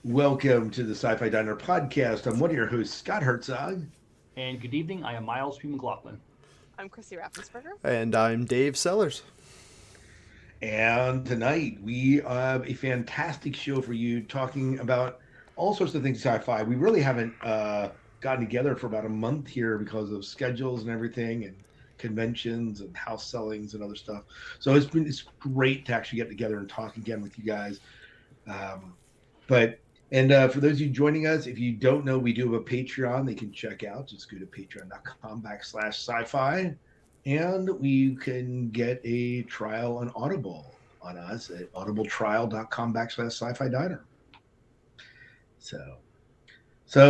Welcome to the Sci-Fi Diner podcast. I'm one of your hosts, Scott Herzog. And good evening, I am Miles P. McLaughlin. I'm Chrissy Raffensperger. And I'm Dave Sellers. And tonight we have a fantastic show for you talking about all sorts of things sci-fi. We really haven't gotten together for about a month here because of schedules and everything and conventions and house sellings and other stuff. So it's great to actually get together and talk again with you guys. But for those of you joining us, if you don't know, we do have a Patreon they can check out. Just go to patreon.com/sci-fi. And we can get a trial on Audible on us at audibletrial.com/sci-fi diner. So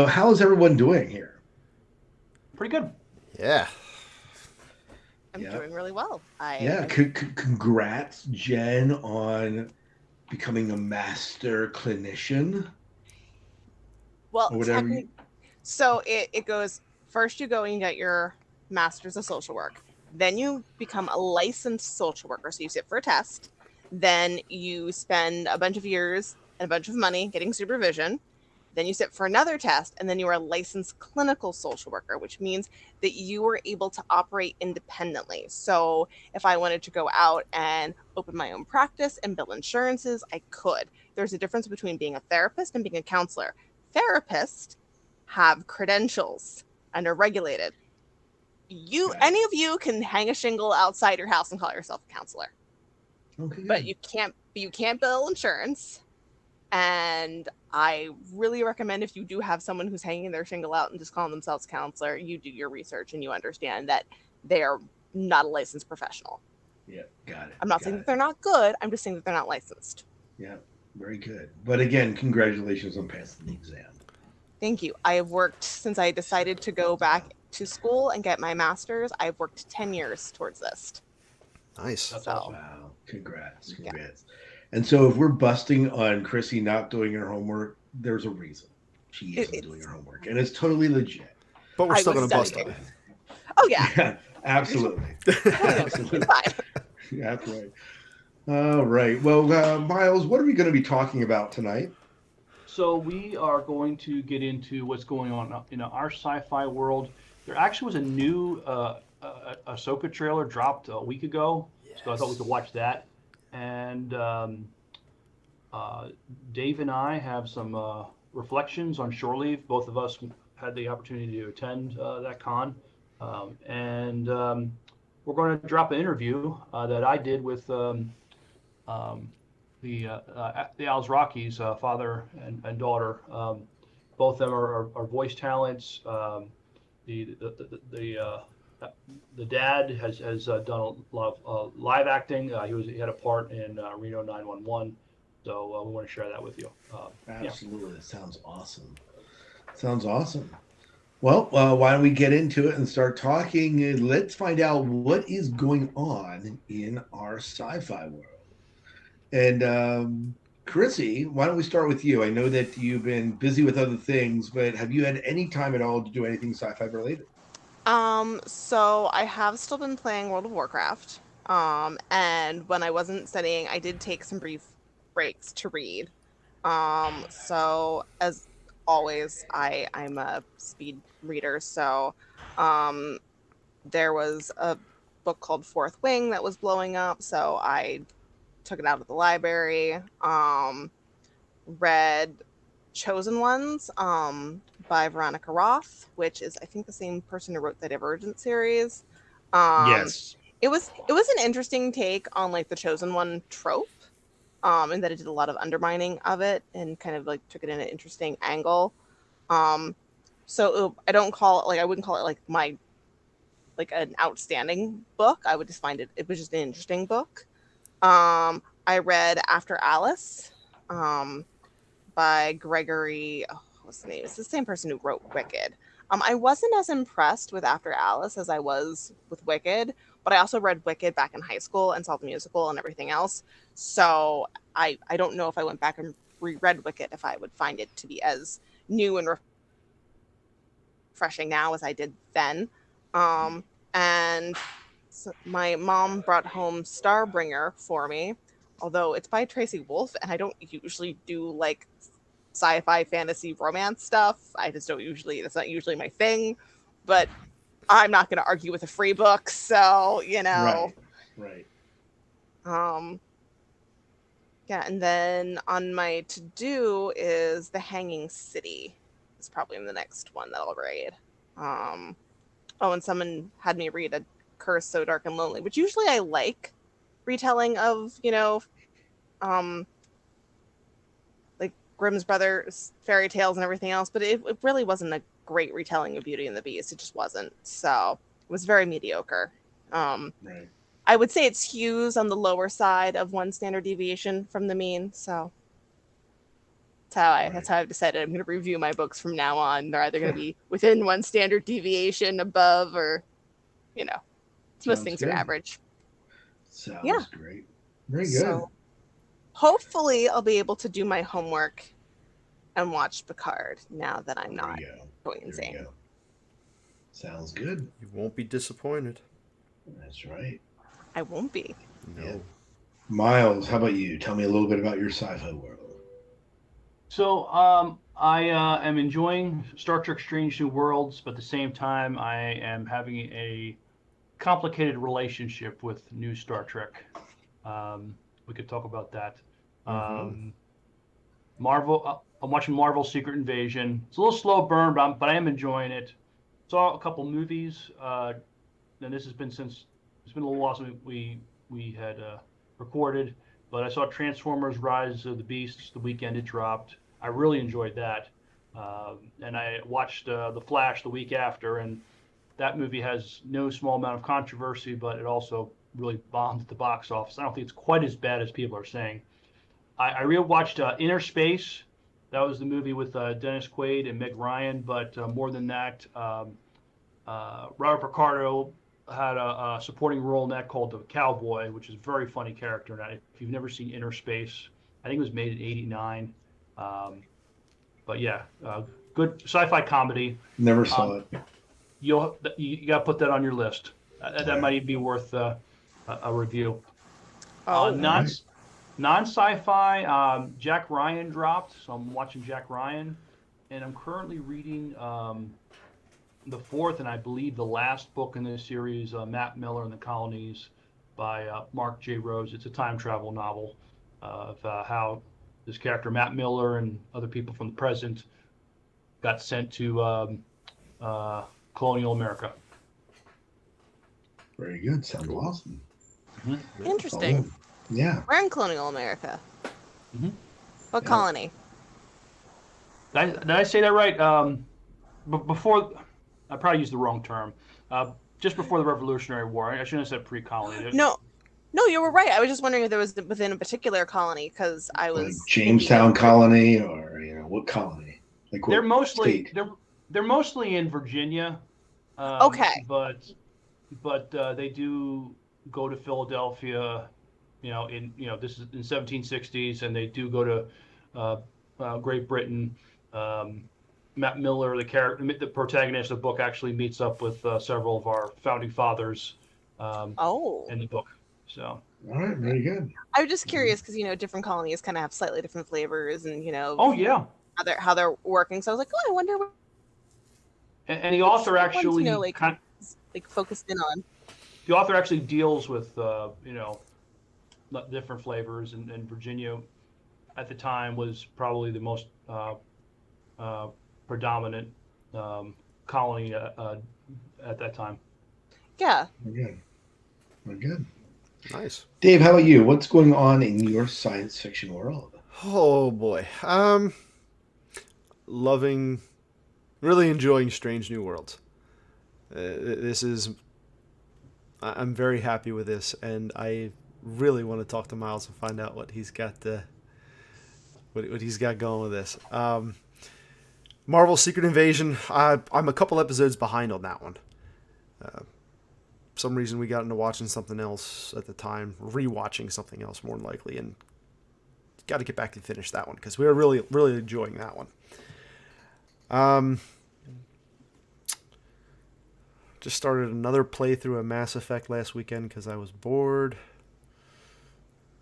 how's everyone doing here? Pretty good. Yeah. I'm doing really well. Congrats, Jen, on becoming a master clinician. Well, or whatever. So it goes, first you go and you get your master's of social work. Then you become a licensed social worker. So you sit for a test. Then you spend a bunch of years and a bunch of money getting supervision. Then you sit for another test, and then you are a licensed clinical social worker, which means that you are able to operate independently. So if I wanted to go out and open my own practice and bill insurances, I could. There's a difference between being a therapist and being a counselor. Therapists have credentials and are regulated. Any of you can hang a shingle outside your house and call yourself a counselor. Okay. But you can't bill insurance. And I really recommend, if you do have someone who's hanging their shingle out and just calling themselves counselor, you do your research and you understand that they are not a licensed professional. Yeah, got it. I'm not saying that they're not good. I'm just saying that they're not licensed. Yeah, very good. But again, congratulations on passing the exam. Thank you. I have worked since I decided to go back to school and get my master's. I've worked 10 years towards this. Nice. That's awesome. Wow, congrats. Yeah. And so if we're busting on Chrissy not doing her homework, there's a reason. She isn't doing her homework, and it's totally legit. But we're still going to bust on it. Oh, yeah. Yeah, absolutely. Absolutely. Yeah, that's right. All right. Well, Miles, what are we going to be talking about tonight? So we are going to get into what's going on in our sci-fi world. There actually was a new Ahsoka trailer dropped a week ago, so I thought we could watch that. And Dave and I have some reflections on Shore Leave. Both of us had the opportunity to attend that con. And we're going to drop an interview that I did with the Alzraquis, father and daughter. Both of them are voice talents. The dad has done a lot of live acting. He had a part in Reno 911. So we want to share that with you. Absolutely. That sounds awesome. Well, why don't we get into it and start talking? Let's find out what is going on in our sci-fi world. And Chrissy, why don't we start with you? I know that you've been busy with other things, but have you had any time at all to do anything sci-fi related? So I have still been playing World of Warcraft. And when I wasn't studying, I did take some brief breaks to read. So as always, I'm a speed reader. So, there was a book called Fourth Wing that was blowing up. So I took it out of the library, read Chosen Ones, by Veronica Roth, which is, I think, the same person who wrote the Divergent series. Yes. It was an interesting take on like the Chosen One trope, and that it did a lot of undermining of it and kind of like took it in an interesting angle. So I wouldn't call it like an outstanding book. I would just find it was just an interesting book. I read After Alice, by Gregory. What's the name? It's the same person who wrote Wicked. I wasn't as impressed with After Alice as I was with Wicked, but I also read Wicked back in high school and saw the musical and everything else. So I don't know if I went back and reread Wicked if I would find it to be as new and refreshing now as I did then. And so my mom brought home Starbringer for me, although it's by Tracy Wolff, and I don't usually do like sci-fi, fantasy, romance stuff. I just don't usually. That's not usually my thing. But I'm not going to argue with a free book, so Right. Yeah, and then on my to-do is The Hanging City. It's probably the next one that I'll read. And someone had me read A Curse So Dark and Lonely, which usually I like retelling of, like Grimm's Brothers fairy tales and everything else, but it really wasn't a great retelling of Beauty and the Beast. It just wasn't. So it was very mediocre. Right. I would say it skews on the lower side of one standard deviation from the mean. So that's how I've decided I'm going to review my books from now on. They're either going to be within one standard deviation above, or most things are average. Sounds great. Very good. So hopefully I'll be able to do my homework and watch Picard now that I'm not going insane. Sounds good. You won't be disappointed. That's right. I won't be. No. Yeah. Miles, how about you? Tell me a little bit about your sci-fi world. So I am enjoying Star Trek Strange New Worlds, but at the same time I am having a complicated relationship with new Star Trek. We could talk about that. Marvel. I'm watching Marvel Secret Invasion. It's a little slow burn, but I am enjoying it. Saw a couple movies. And this has been it's been a little while since we had recorded. But I saw Transformers: Rise of the Beasts the weekend it dropped. I really enjoyed that. And I watched The Flash the week after, and that movie has no small amount of controversy, but it also really bombed at the box office. I don't think it's quite as bad as people are saying. I rewatched Inner Space. That was the movie with Dennis Quaid and Meg Ryan, but more than that, Robert Picardo had a supporting role in that called The Cowboy, which is a very funny character. Now, if you've never seen Inner Space, I think it was made in '89. But yeah, good sci-fi comedy. Never saw it. You got to put that on your list. That might be worth a review. Non-sci-fi, Jack Ryan dropped, so I'm watching Jack Ryan, and I'm currently reading the fourth and I believe the last book in this series, Matt Miller and the Colonies by Mark J. Rose. It's a time travel novel of how this character, Matt Miller, and other people from the present got sent to colonial America. Very good. Sounds awesome. Mm-hmm. Interesting. Yeah. We're in colonial America. Mm-hmm. What colony? Did I say that right? Before, I probably used the wrong term. Just before the Revolutionary War. I shouldn't have said pre-colony. No, you were right. I was just wondering if there was within a particular colony, because I was like Jamestown colony, or what colony? Like what they're mostly state? they're mostly in Virginia. Okay. But they do go to Philadelphia. This is in 1760s, and they do go to Great Britain. Matt Miller, the protagonist of the book, actually meets up with several of our founding fathers in the book. So, all right, very good. I was just curious because different colonies kind of have slightly different flavors, and Oh yeah. How they're working. So I was like, I wonder what. And the author actually focused in on. The author actually deals with different flavors, and Virginia at the time was probably the most predominant colony at that time. Yeah. Very good. Nice. Dave, how about you? What's going on in your science fiction world? Oh boy. Really enjoying Strange New Worlds. I'm very happy with this, and I really want to talk to Miles and find out what he's got what he's got going with this. Marvel Secret Invasion. I'm a couple episodes behind on that one. For some reason we got into watching something else at the time, rewatching something else more than likely, and got to get back to finish that one because we were really, really enjoying that one. Just started another playthrough of Mass Effect last weekend because I was bored.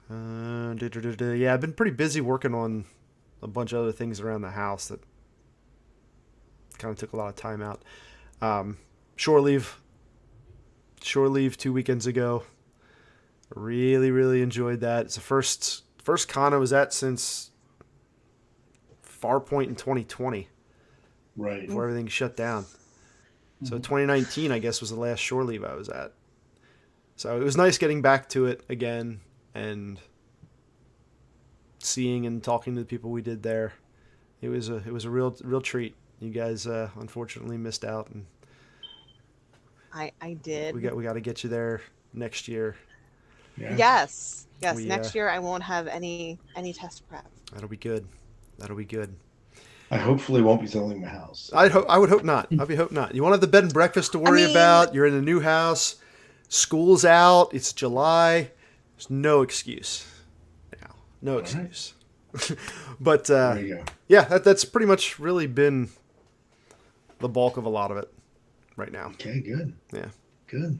Yeah, I've been pretty busy working on a bunch of other things around the house that kind of took a lot of time out. Shore leave 2 weekends ago. Really, really enjoyed that. It's the first con I was at since Farpoint in 2020, Right. before everything shut down. So 2019, I guess, was the last shore leave I was at. So it was nice getting back to it again and seeing and talking to the people we did there. It was a real treat. You guys unfortunately missed out, and I did. we got to get you there next year. Yeah. Yes. We, Next year I won't have any test prep. That'll be good. I hopefully won't be selling the house. I would hope not. Hope not. You won't have the bed and breakfast to worry about. You're in a new house. School's out. It's July. There's no excuse now. No excuse. But There you go. yeah, that's pretty much really been the bulk of a lot of it right now. Okay, good. Yeah. Good.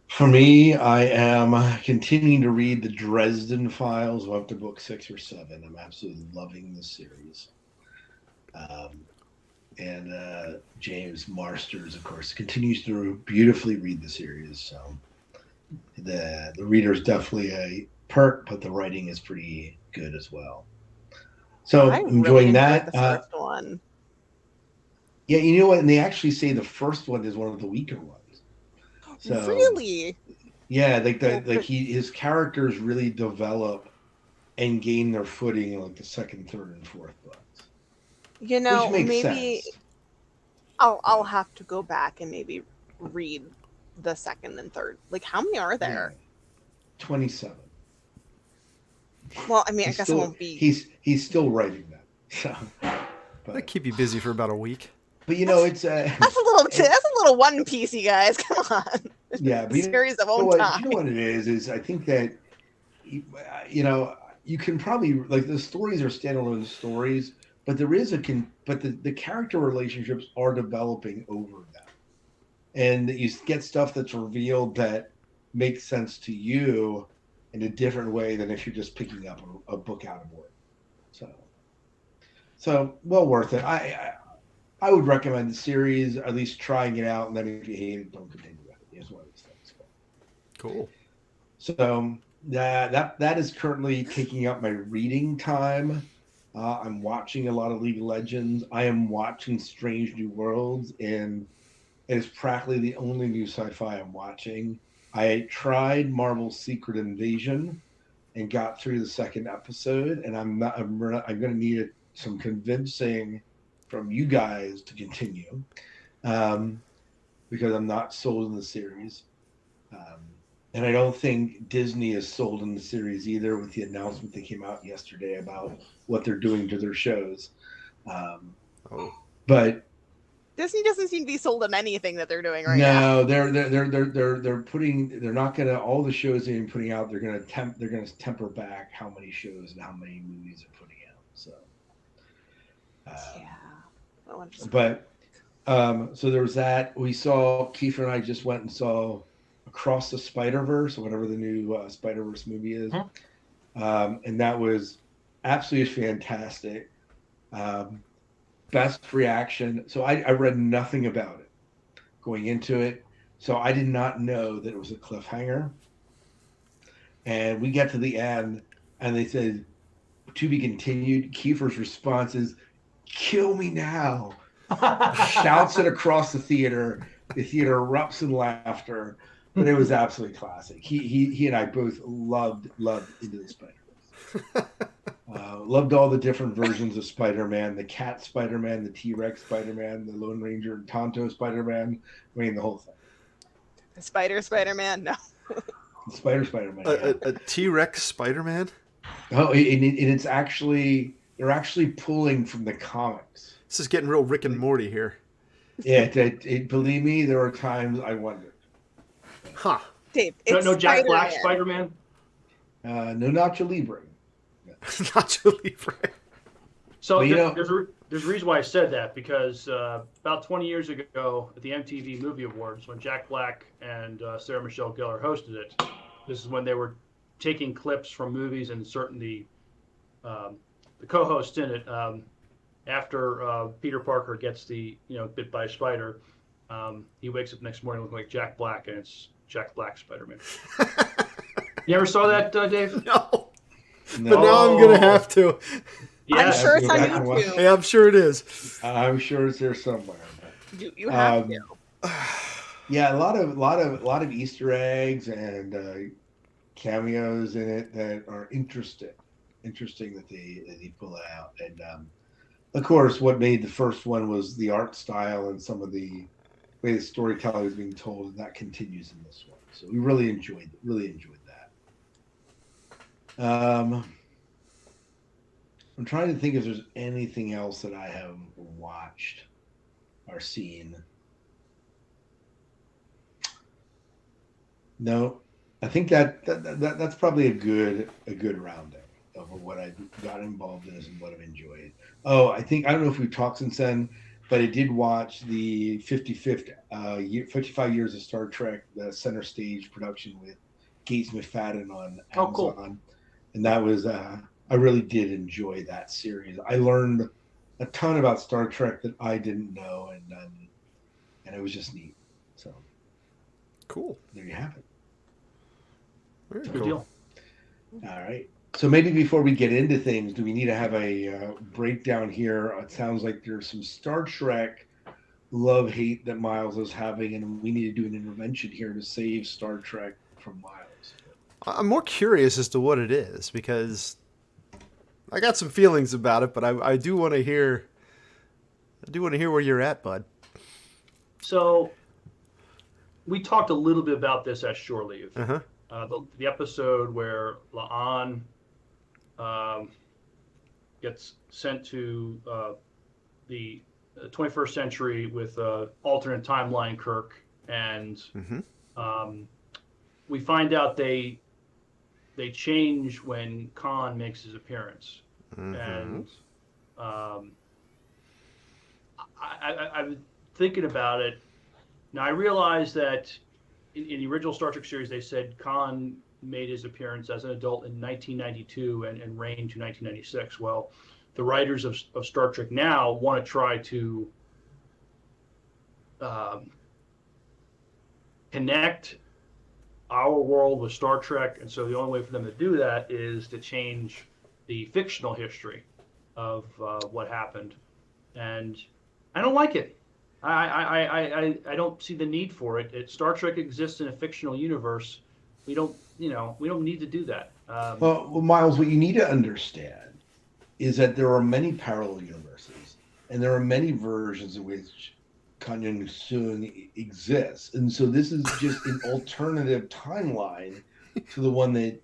For me, I am continuing to read the Dresden Files. I'm up to book 6 or 7. I'm absolutely loving this series. And James Marsters, of course, continues to beautifully read the series. So the reader is definitely a perk, but the writing is pretty good as well. So I I'm really enjoying enjoyed that. the first one. Yeah, you know what? And they actually say the first one is one of the weaker ones. So, Really? yeah, his characters really develop and gain their footing in like the second, third, and fourth books. You know, Which makes maybe sense. I'll have to go back and maybe read the second and third. Like, how many are there? Yeah. 27. Well, I mean, I He's guess still, it won't be. He's still writing them. So, That'll keep you busy for about a week. but you know, it's That's a little One Piece, you guys. Come on. yeah, but Series of you know own what, time. you know what it is I think that you can probably, like, the stories are standalone stories, but the character relationships are developing over them, and you get stuff that's revealed that makes sense to you in a different way than if you're just picking up a book out of order. So well worth it. I would recommend the series, at least trying it out, and then if you hate it, don't continue with it. It's one of these things. Cool. So that is currently taking up my reading time. I'm watching a lot of League of Legends. I am watching Strange New Worlds, and it is practically the only new sci-fi I'm watching. I tried Marvel's Secret Invasion and got through the second episode, and I'm going to need some convincing from you guys to continue, because I'm not sold in the series. And I don't think Disney is sold in the series either, with the announcement that came out yesterday about what they're doing to their shows. But Disney doesn't seem to be sold on anything that they're doing right now. no, they're not gonna, all the shows they've been putting out, they're gonna temper back how many shows and how many movies they're putting out. So so there was that. We saw, Kiefer and I just went and saw Across the Spider-Verse, or whatever the new Spider-Verse movie is. And that was absolutely fantastic. Best reaction. So I read nothing about it going into it. So I did not know that it was a cliffhanger. And we get to the end and they said, to be continued. Kiefer's response is, kill me now. Shouts it across the theater. The theater erupts in laughter. But it was absolutely classic. He and I both loved Into the Spider-Verse. Loved all the different versions of Spider-Man, the cat Spider-Man, the T-Rex Spider-Man, the Lone Ranger and Tonto Spider-Man. I mean, the whole thing. The Spider-Man? No. The Spider-Man. A T-Rex Spider-Man? Oh, and it's actually, they're actually pulling from the comics. This is getting real Rick and Morty here. Yeah, believe me, there are times I wondered. Huh. Dave, no Jack Black Spider-Man? No Nacho Libre. Nacho Libre. So well, there's a reason why I said that, because about 20 years ago at the MTV Movie Awards, when Jack Black and Sarah Michelle Gellar hosted it, this is when they were taking clips from movies and inserting the the co-host in it. After Peter Parker gets bit by a spider, he wakes up next morning looking like Jack Black, and it's Jack Black Spider-Man. You ever saw that, Dave? No. No. But now I'm gonna have to. I'm Yes. sure it's Go on back and watch. YouTube. Yeah, I'm sure it is. I'm sure it's there somewhere. You have Um, to. Yeah, a lot of Easter eggs and cameos in it that are interesting that they pull out. And of course, what made the first one was the art style and some of the way the storytelling is being told, and that continues in this one. So we really enjoyed that. I'm trying to think if there's anything else that I have watched or seen. No, I think that's probably a good rounding of what I've got involved in and what I've enjoyed. Oh, I don't know if we've talked since then, but I did watch the 55 years of Star Trek, the center stage production with Gates McFadden on Amazon, cool. and that was I really did enjoy that series. I learned a ton about Star Trek that I didn't know, and it was just neat. So. Cool. There you have it. Very Good cool. deal. All right. So maybe before we get into things, do we need to have a breakdown here? It sounds like there's some Star Trek love-hate that Miles is having, and we need to do an intervention here to save Star Trek from Miles. I'm more curious as to what it is because I got some feelings about it, but I do want to hear. I do want to hear where you're at, bud. So we talked a little bit about this at Shore Leave. Uh-huh. The episode where La'an gets sent to the 21st century with alternate timeline Kirk, and we find out they change when Khan makes his appearance. And I'm thinking about it. Now, I realize that in the original Star Trek series, they said Khan made his appearance as an adult in 1992 and reigned to 1996. Well, the writers of Star Trek now want to try to connect our world with Star Trek, and so the only way for them to do that is to change the fictional history of what happened, and I don't like it. I don't see the need for it. Star Trek exists in a fictional universe. We don't need to do that. Well, Miles, what you need to understand is that there are many parallel universes, and there are many versions in which Kanyan Soon exists, and so this is just an alternative timeline to the one that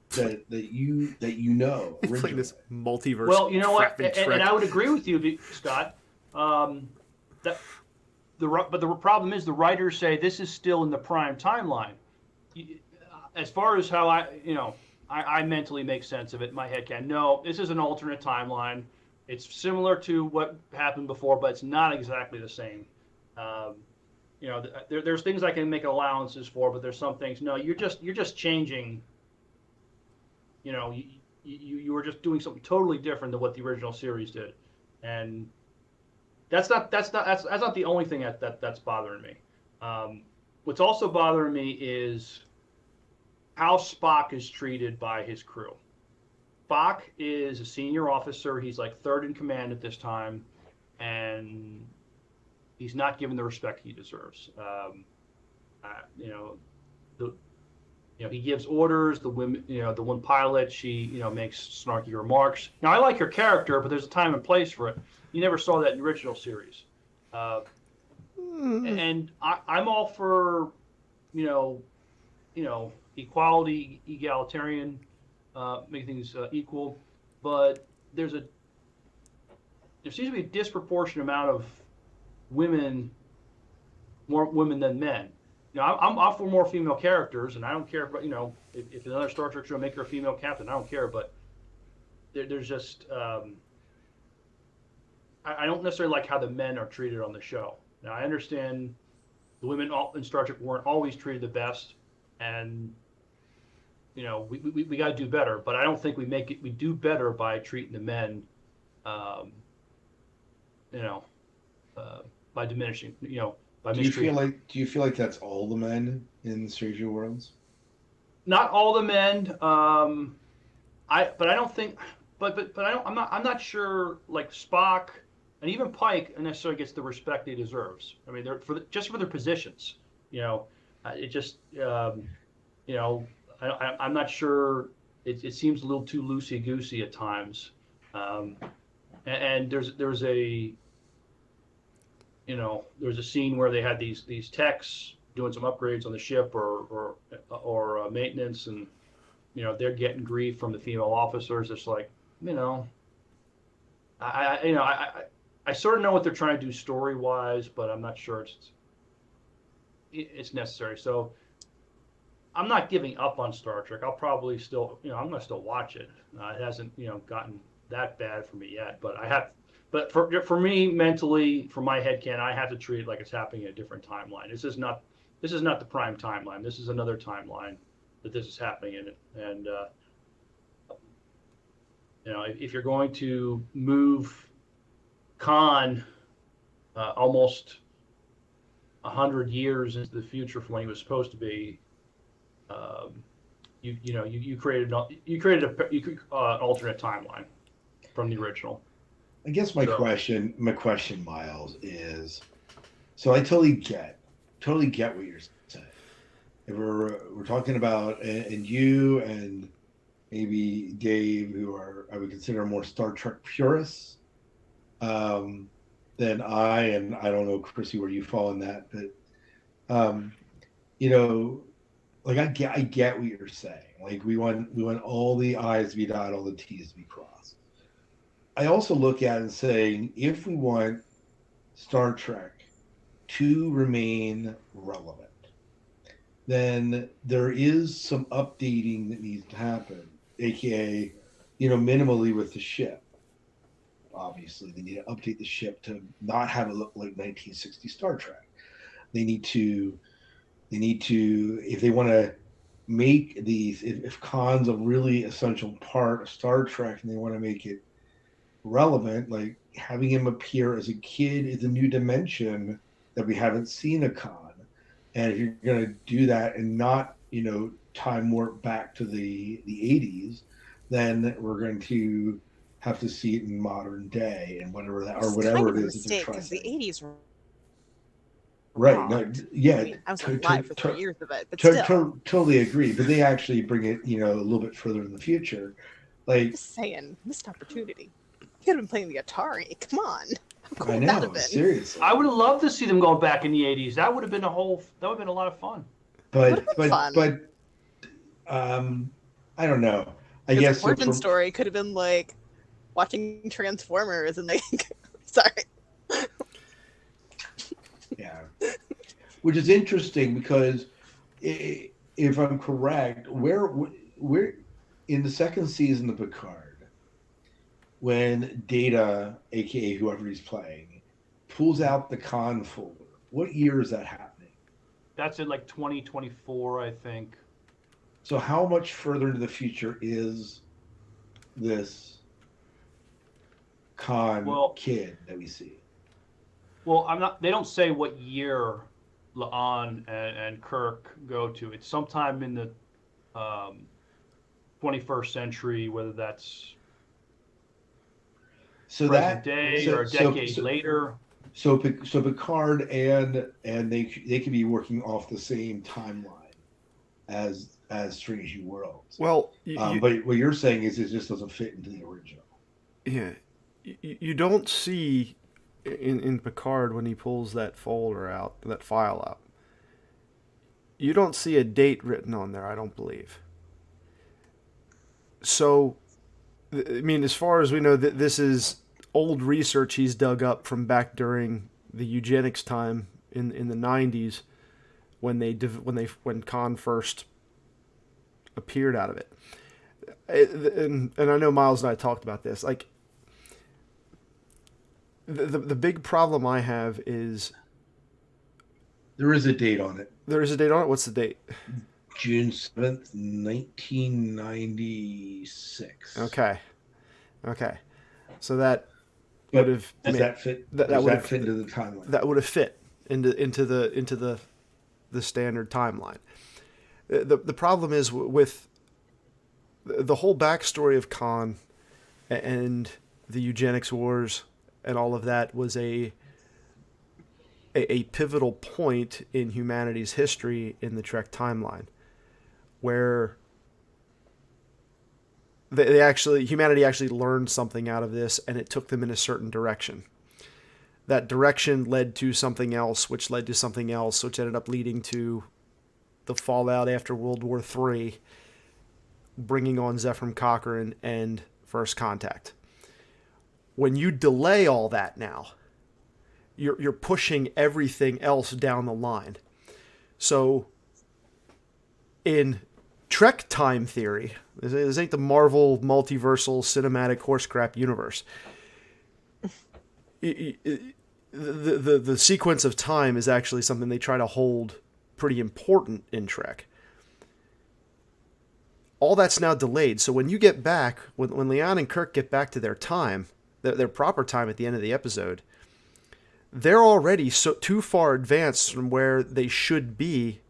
you know. It's like this multiverse. Well, you know what, and I would agree with you, Scott. But the problem is the writers say this is still in the prime timeline. As far as how I mentally make sense of it in my head, no, this is an alternate timeline. It's similar to what happened before, but it's not exactly the same. There's things I can make allowances for, but there's some things. No, you're just changing. You were just doing something totally different than what the original series did, and that's not the only thing that's bothering me. What's also bothering me is how Spock is treated by his crew. Spock is a senior officer. He's like third in command at this time, and he's not given the respect he deserves. He gives orders. The women, the one pilot, she, makes snarky remarks. Now, I like her character, but there's a time and place for it. You never saw that in the original series. And I'm all for, equality, egalitarian, make things equal, but there seems to be a disproportionate amount of more women than men. I'm for more female characters, and I don't care about, if another Star Trek show make her a female captain, I don't care, but there's just, I don't necessarily like how the men are treated on the show. Now, I understand the women in Star Trek weren't always treated the best, and, we got to do better, but I don't think we do better by treating the men um, you know, by diminishing, by Do you feel mistreating. like that's all the men in Stranger Worlds? Not all the men. But I don't think, but I don't. I'm not sure. Like Spock and even Pike necessarily gets the respect he deserves. I mean, they're just for their positions. You know, it just you know, I'm not sure. It seems a little too loosey goosey at times. Um, and there's a there's a scene where they had these techs doing some upgrades on the ship or maintenance, and they're getting grief from the female officers. It's like, you know, I sort of know what they're trying to do story wise, but I'm not sure it's necessary. So I'm not giving up on Star Trek. I'll probably still, I'm gonna still watch it. It hasn't, gotten that bad for me yet, but I have. But for me mentally, for my head canon, I have to treat it like it's happening in a different timeline. This is not the prime timeline. This is another timeline that this is happening in it. And if you're going to move Khan almost 100 years into the future from when he was supposed to be, you created an alternate timeline from the original. I guess my question, Miles, is so I totally get what you're saying. If we're talking about and you and maybe Dave, who are I would consider more Star Trek purists, than I, and I don't know, Chrissy, where you fall in that, but like I get what you're saying. Like we want all the I's to be dotted, all the T's to be crossed. I also look at it and saying, if we want Star Trek to remain relevant, then there is some updating that needs to happen, aka, minimally with the ship. Obviously, they need to update the ship to not have it look like 1960 Star Trek. They need to, if they want to make these, if Khan's a really essential part of Star Trek and they want to make it relevant, like having him appear as a kid is a new dimension that we haven't seen a Khan. And if you're going to do that and not, time warp back to the 80s, then we're going to have to see it in modern day and whatever that, or whatever it is that they're trying because the 80s were right. No, yeah. I mean, I was alive for 3 years of it, but still. Totally agree. But they actually bring it, a little bit further in the future. Like, just saying, missed opportunity. You could have been playing the Atari. Come on. How cool I would that know, have been? seriously. I would have loved to see them going back in the 80s. That would have been a lot of fun. But fun. I don't know. I guess guess the origin story could have been like watching Transformers and like, sorry. Yeah, which is interesting because if I'm correct, where in the second season of Picard, when Data, aka whoever he's playing, pulls out the Khan folder, what year is that happening? That's in like 2024, I think. So how much further into the future is this Khan kid that we see? Well, they don't say what year La'an and Kirk go to. It's sometime in the 21st century, whether that's present day or a decade later. So Picard and they could be working off the same timeline as Strange New Worlds. Well, but what you're saying is it just doesn't fit into the original. Yeah, you don't see in Picard when he pulls that folder out, that file out. You don't see a date written on there, I don't believe. So, I mean, as far as we know, this is old research he's dug up from back during the eugenics time in the 90s when Khan first appeared out of it. And I know Miles and I talked about this. Like, the big problem I have is there is a date on it. There is a date on it? What's the date? June 7th, 1996. Okay. So that would But have does made that fit? that Does would that have fit into the timeline? that would have fit into the standard timeline. The problem is with the whole backstory of Khan and the eugenics wars and all of that was a pivotal point in humanity's history in the Trek timeline, where humanity actually learned something out of this, and it took them in a certain direction. That direction led to something else, which led to something else, which ended up leading to the fallout after World War III, bringing on Zefram Cochrane and First Contact. When you delay all that now, you're pushing everything else down the line. So, in Trek time theory, this ain't the Marvel multiversal cinematic horsecrap universe. The sequence of time is actually something they try to hold pretty important in Trek. All that's now delayed. So when you get back, when Leon and Kirk get back to their time, their proper time at the end of the episode, they're already too far advanced from where they should be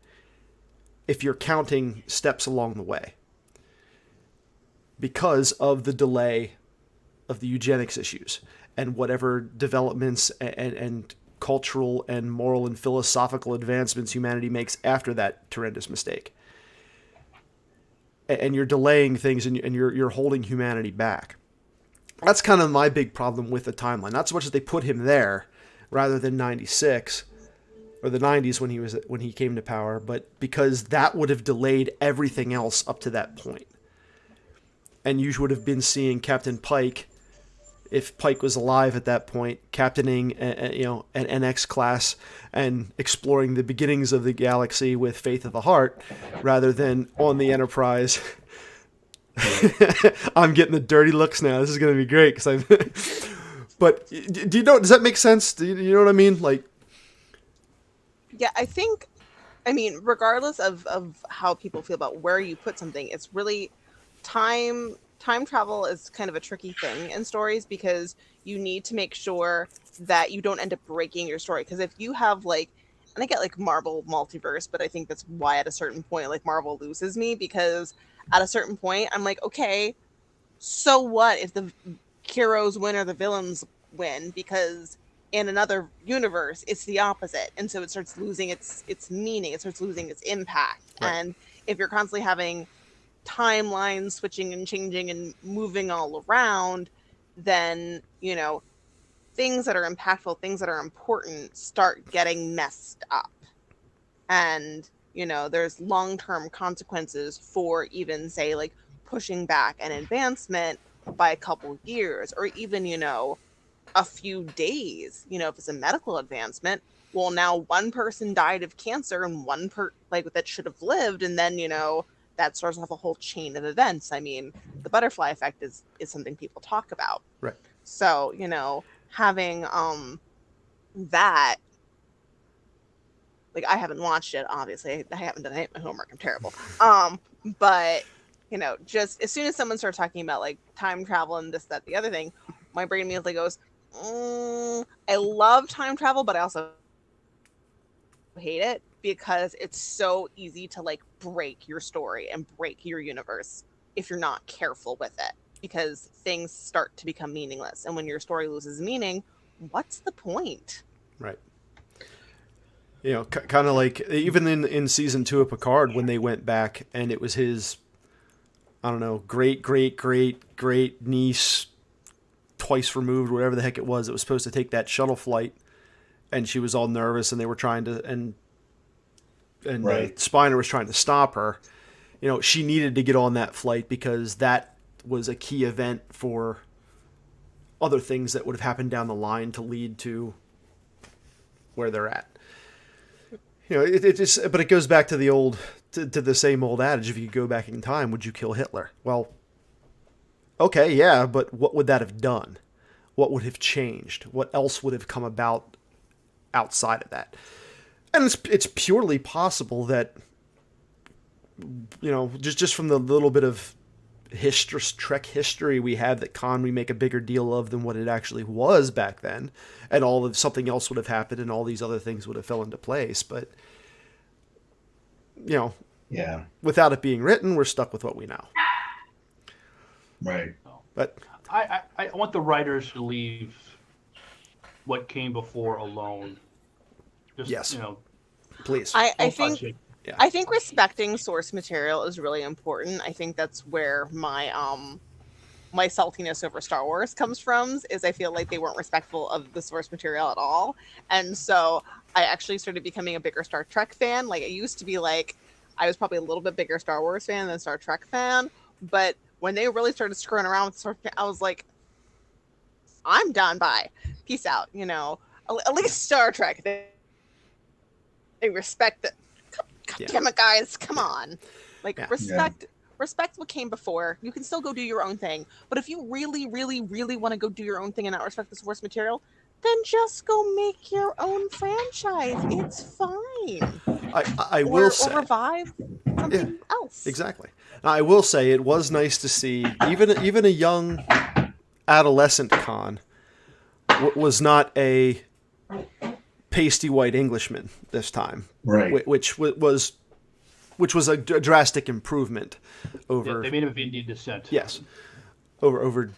if you're counting steps along the way, because of the delay of the eugenics issues and whatever developments and cultural and moral and philosophical advancements humanity makes after that horrendous mistake. And you're delaying things, and you're holding humanity back. That's kind of my big problem with the timeline. Not so much that they put him there rather than 96 or the 90s when he came to power, but because that would have delayed everything else up to that point. And you would have been seeing Captain Pike, if Pike was alive at that point, captaining an NX class and exploring the beginnings of the galaxy with Faith of the Heart, rather than on the Enterprise. I'm getting the dirty looks now. This is going to be great But do you know? Does that make sense? Do you know what I mean? Like, Yeah, I mean, regardless of how people feel about where you put something, it's really time travel is kind of a tricky thing in stories, because you need to make sure that you don't end up breaking your story. Because if you have and I get Marvel multiverse, but I think that's why at a certain point Marvel loses me, because at a certain point I'm like, okay, so what if the heroes win or the villains win? Because in another universe it's the opposite, and so it starts losing its meaning, it starts losing its impact. Right. And if you're constantly having timelines switching and changing and moving all around, then things that are impactful, things that are important start getting messed up. And there's long-term consequences for even say pushing back an advancement by a couple years, or even a few days. If it's a medical advancement, well, now one person died of cancer and one that should have lived, and then that starts off a whole chain of events. I mean, the butterfly effect is something people talk about. right. So, having that, I haven't watched it, obviously. I haven't done my homework. I'm terrible. But just as soon as someone starts talking about time travel and this, that, the other thing, my brain immediately goes, I love time travel, but I also hate it, because it's so easy to break your story and break your universe if you're not careful with it, because things start to become meaningless. And when your story loses meaning, what's the point? Right. Kind of like even in season 2 of Picard, when they went back and it was his, I don't know, great niece, twice removed, whatever the heck it was supposed to take that shuttle flight, and she was all nervous, and they were trying to, and Right. Spiner was trying to stop her. She needed to get on that flight because that was a key event for other things that would have happened down the line to lead to where they're at. It just, but it goes back to the same old adage. If you could go back in time, would you kill Hitler? Well, okay, yeah, but what would that have done? What would have changed? What else would have come about outside of that? And it's purely possible that, just from the little bit of Trek history we have that we make a bigger deal of than what it actually was back then, and all of something else would have happened, and all these other things would have fell into place. But Yeah. without it being written, we're stuck with what we know. Right. But I want the writers to leave what came before alone. Just, yes, you know, please. I don't think touch it. Yeah. I think respecting source material is really important. I think that's where my saltiness over Star Wars comes from, is I feel like they weren't respectful of the source material at all. And so I actually started becoming a bigger Star Trek fan. Like, it used to be like I was probably a little bit bigger Star Wars fan than Star Trek fan, but when they really started screwing around with Star Trek, I was like, I'm done. Bye. Peace out. You know, at least Star Trek, they respect it. God damn it, guys. Come on. Like, respect what came before. You can still go do your own thing. But if you really, really, really want to go do your own thing and not respect the source material, then just go make your own franchise. It's fine. I will say, or revive something else. Exactly. Now, I will say it was nice to see even a young adolescent Khan was not a pasty white Englishman this time, Right? Which was a drastic improvement over. Yeah, they made him of Indian descent. Yes, over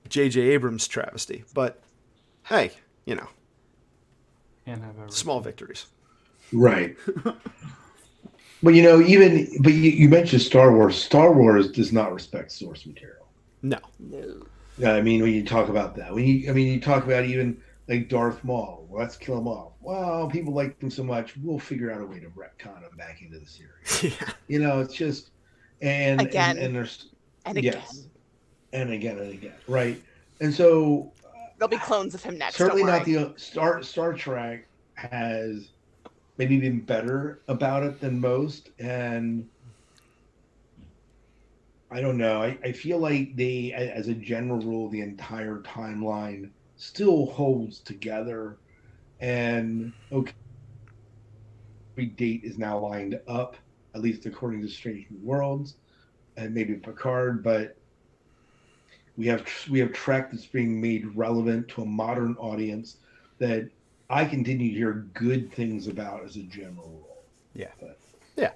J.J. Abrams' travesty. But hey, Can't have everything. small victories. Right. But you mentioned Star Wars. Star Wars does not respect source material. No. Yeah, I mean, when you talk about that, you talk about even like Darth Maul, let's kill him off. Well, people like him so much, we'll figure out a way to retcon him back into the series. Yeah. It's just and again and there's and again. yes, and again, right? And so There'll be clones of him next. certainly don't not worry. the Star Trek has maybe been better about it than most, and I don't know. I feel like they, as a general rule, the entire timeline still holds together, and okay, every date is now lined up, at least according to Strange New Worlds, and maybe Picard, but we have Trek that's being made relevant to a modern audience that I continue to hear good things about as a general rule. Yeah. But, yeah.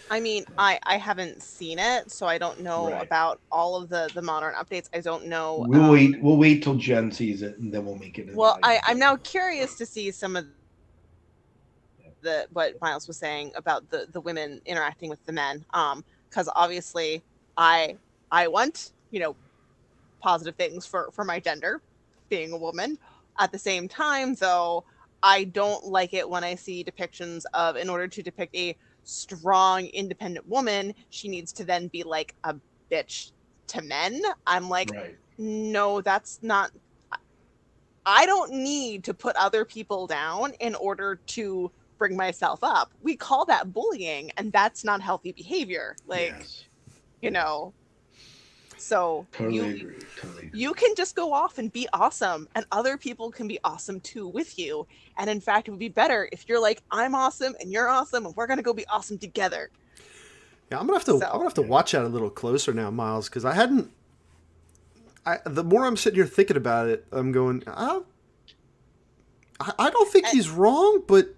I mean, I haven't seen it, so I don't know Right. about all of the modern updates. I don't know. We'll wait till Jen sees it, and then we'll make it. Well, I'm now curious to see some of what Miles was saying about the women interacting with the men. Because obviously I want, positive things for my gender, being a woman. At the same time, though, I don't like it when I see depictions of, in order to depict a strong, independent woman, she needs to then be like a bitch to men. I'm like, right. no, that's not. I don't need to put other people down in order to bring myself up. We call that bullying, and that's not healthy behavior. Like, Yes. So Totally agree. you can just go off and be awesome, and other people can be awesome too with you. And in fact, it would be better if you're like, I'm awesome and you're awesome, and we're gonna go be awesome together. Yeah, I'm gonna have to watch that a little closer now, Miles, because the more I'm sitting here thinking about it, I'm going, I don't think he's wrong, but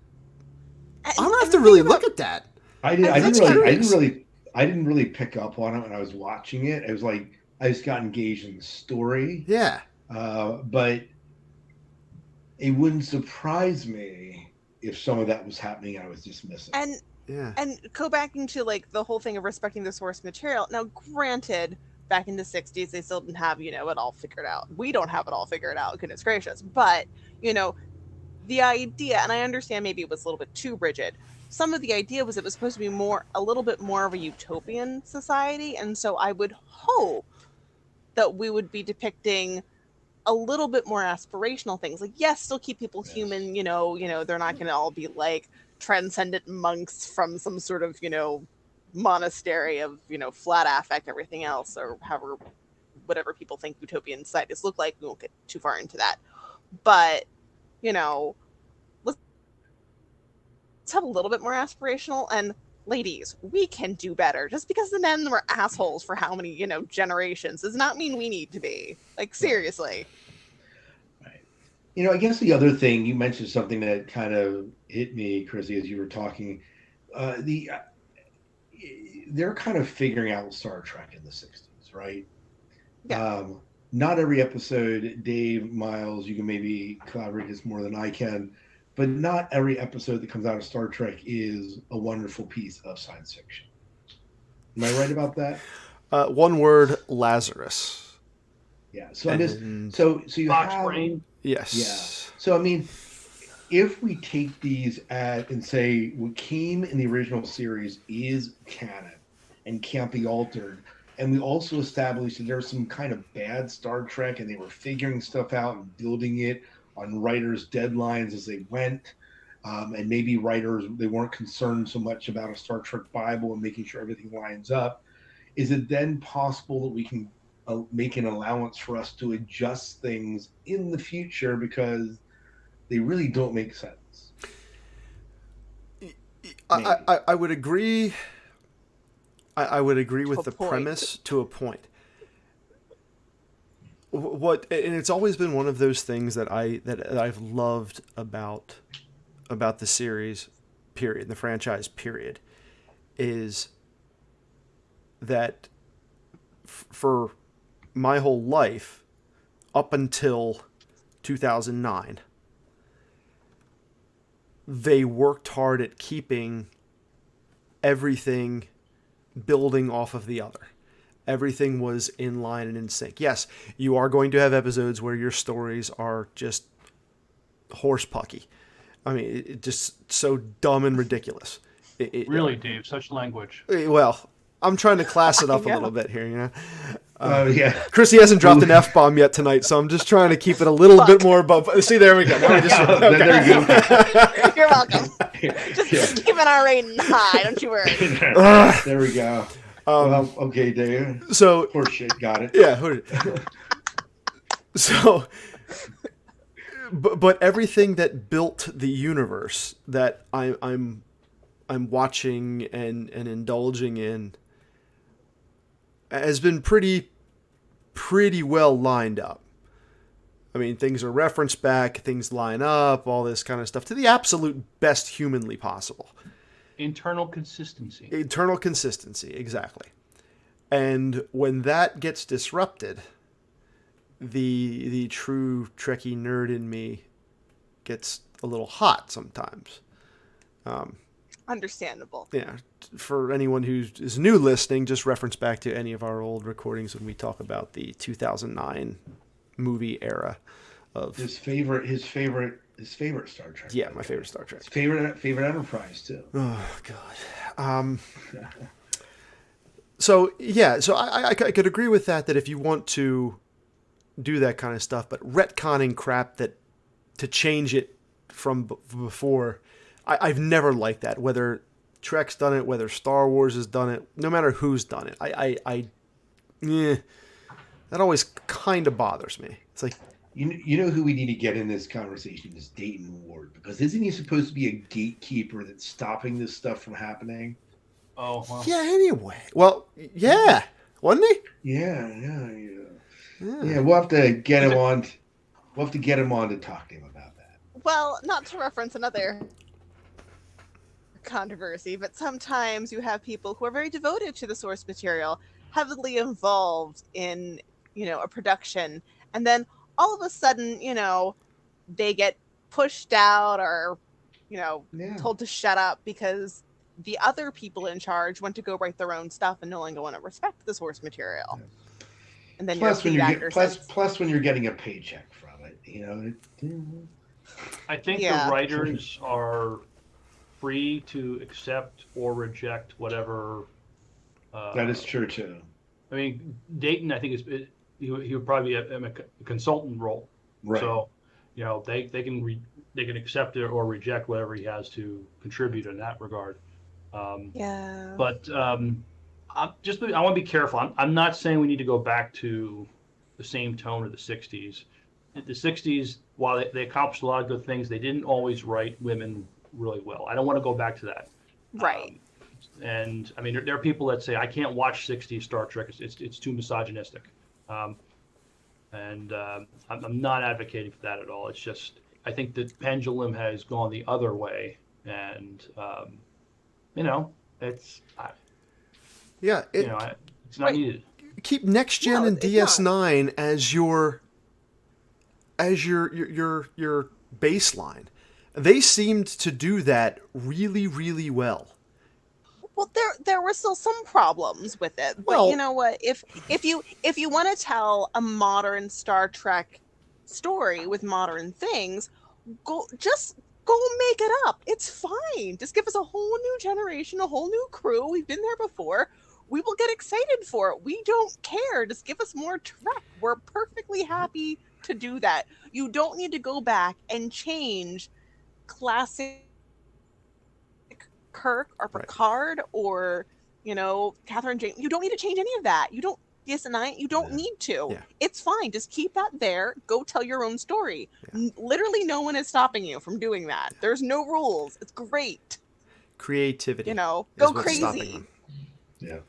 I'm gonna have to really look at that. I didn't really pick up on it when I was watching it. It was like I just got engaged in the story. Yeah. But it wouldn't surprise me if some of that was happening and I was just missing. And go back into like the whole thing of respecting the source material. Now, granted, back in the 60s, they still didn't have, it all figured out. We don't have it all figured out, goodness gracious. But, the idea, and I understand maybe it was a little bit too rigid. Some of the idea was it was supposed to be a little bit more of a utopian society. And so I would hope that we would be depicting a little bit more aspirational things. Like, yes, still keep people human, they're not going to all be like transcendent monks from some sort of, monastery of, flat affect, everything else, or however, whatever people think utopian societies look like. We won't get too far into that. But, let's have a little bit more aspirational, and ladies, we can do better. Just because the men were assholes for how many, generations does not mean we need to be. Like, seriously. Right. I guess the other thing, you mentioned something that kind of hit me, Chrissy, as you were talking. They're kind of figuring out Star Trek in the 60s, right? Yeah. Not every episode, Dave, Miles, you can maybe collaborate this more than I can, but not every episode that comes out of Star Trek is a wonderful piece of science fiction. Am I right about that? One word, Lazarus. Yeah. So I'm just so you Box have brain. Yes. Yeah. So I mean, if we take these and say what came in the original series is canon and can't be altered, and we also established that there's some kind of bad Star Trek and they were figuring stuff out and building it on writers' deadlines as they went, and maybe writers, they weren't concerned so much about a Star Trek Bible and making sure everything lines up, is it then possible that we can make an allowance for us to adjust things in the future because they really don't make sense? I would agree. I would agree with the point. premise to a point. And it's always been one of those things that I've loved about the series, period, the franchise, period, is that for my whole life, up until 2009, they worked hard at keeping everything building off of the other. Everything was in line and in sync. Yes, you are going to have episodes where your stories are just horsepucky. I mean, it just so dumb and ridiculous. Really, Dave, such language. Well, I'm trying to class it up a little bit here, Yeah. Chrissy hasn't dropped an F-bomb yet tonight, so I'm just trying to keep it a little bit more above. See, there we go. Now we just, okay. There you go. You're welcome. Just keeping our rating high, don't you worry. There we go. Well, okay, Dave. So, horse shit, got it. Yeah. So, but everything that built the universe that I'm watching and indulging in has been pretty well lined up. I mean, things are referenced back, things line up, all this kind of stuff to the absolute best humanly possible. Internal consistency, exactly. And when that gets disrupted, the true Trekkie nerd in me gets a little hot sometimes. Understandable. Yeah. For anyone who is new listening, just reference back to any of our old recordings when we talk about the 2009 movie era of his favorite Star Trek. Yeah, my favorite Star Trek. His favorite Enterprise too. Oh God. So I could agree with that if you want to do that kind of stuff, but retconning crap to change it from before, I've never liked that. Whether Trek's done it, whether Star Wars has done it, no matter who's done it, that always kind of bothers me. It's like, you know who we need to get in this conversation is Dayton Ward, because isn't he supposed to be a gatekeeper that's stopping this stuff from happening? Oh, well. Yeah. Anyway, well, yeah, wasn't he? Yeah. We'll have to get him on. We'll have to get him on to talk to him about that. Well, not to reference another controversy, but sometimes you have people who are very devoted to the source material, heavily involved in, a production, and then all of a sudden, they get pushed out or, told to shut up because the other people in charge went to go write their own stuff and no longer want to respect the source material. Yeah. And then plus when you're getting a paycheck from it, I think the writers are free to accept or reject whatever. That is true too. I mean, Dayton, I think he would probably be a consultant role. Right. So, they can accept it or reject whatever he has to contribute in that regard. But I want to be careful. I'm not saying we need to go back to the same tone of the 60s. In the 60s, while they accomplished a lot of good things, they didn't always write women really well. I don't want to go back to that. Right. And I mean, there are people that say I can't watch 60s Star Trek. It's too misogynistic, and I'm not advocating for that at all. It's just I think the pendulum has gone the other way, and it's it's not needed. Keep next gen and DS9 as your baseline. They seemed to do that really, really well. Well, there were still some problems with it, but you know what? If you want to tell a modern Star Trek story with modern things, go make it up. It's fine. Just give us a whole new generation, a whole new crew. We've been there before. We will get excited for it. We don't care. Just give us more Trek. We're perfectly happy to do that. You don't need to go back and change classic Kirk or Picard or Catherine Jane. You don't need to change any of that. You don't DS9. You don't need to. Yeah. It's fine. Just keep that there. Go tell your own story. Yeah. Literally, no one is stopping you from doing that. There's no rules. It's great. Creativity. Go crazy. Yeah.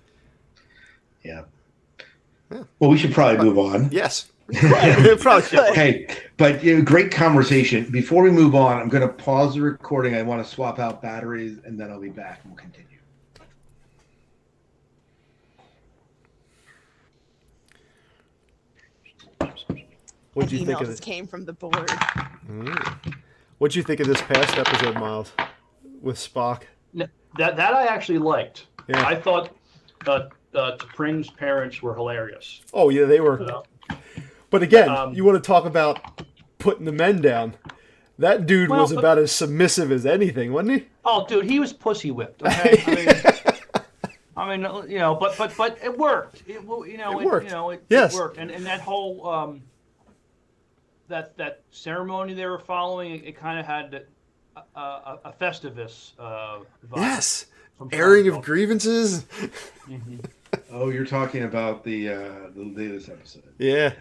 Well, we should probably move on. Yes. Probably should. Okay, but great conversation. Before we move on, I'm going to pause the recording. I want to swap out batteries, and then I'll be back and we'll continue. What do you think of this? Came from the board. What do you think of this past episode, Miles, with Spock? That I actually liked. Yeah. I thought T'Pring's parents were hilarious. Oh yeah, they were. But again, you want to talk about putting the men down. That dude was about as submissive as anything, wasn't he? Oh, dude, he was pussy whipped. Okay? I mean, but it worked. It worked. It worked. And that whole that ceremony they were following, it kind of had a Festivus vibe. Yes, airing of grievances. Mm-hmm. Oh, you're talking about the latest episode. Yeah.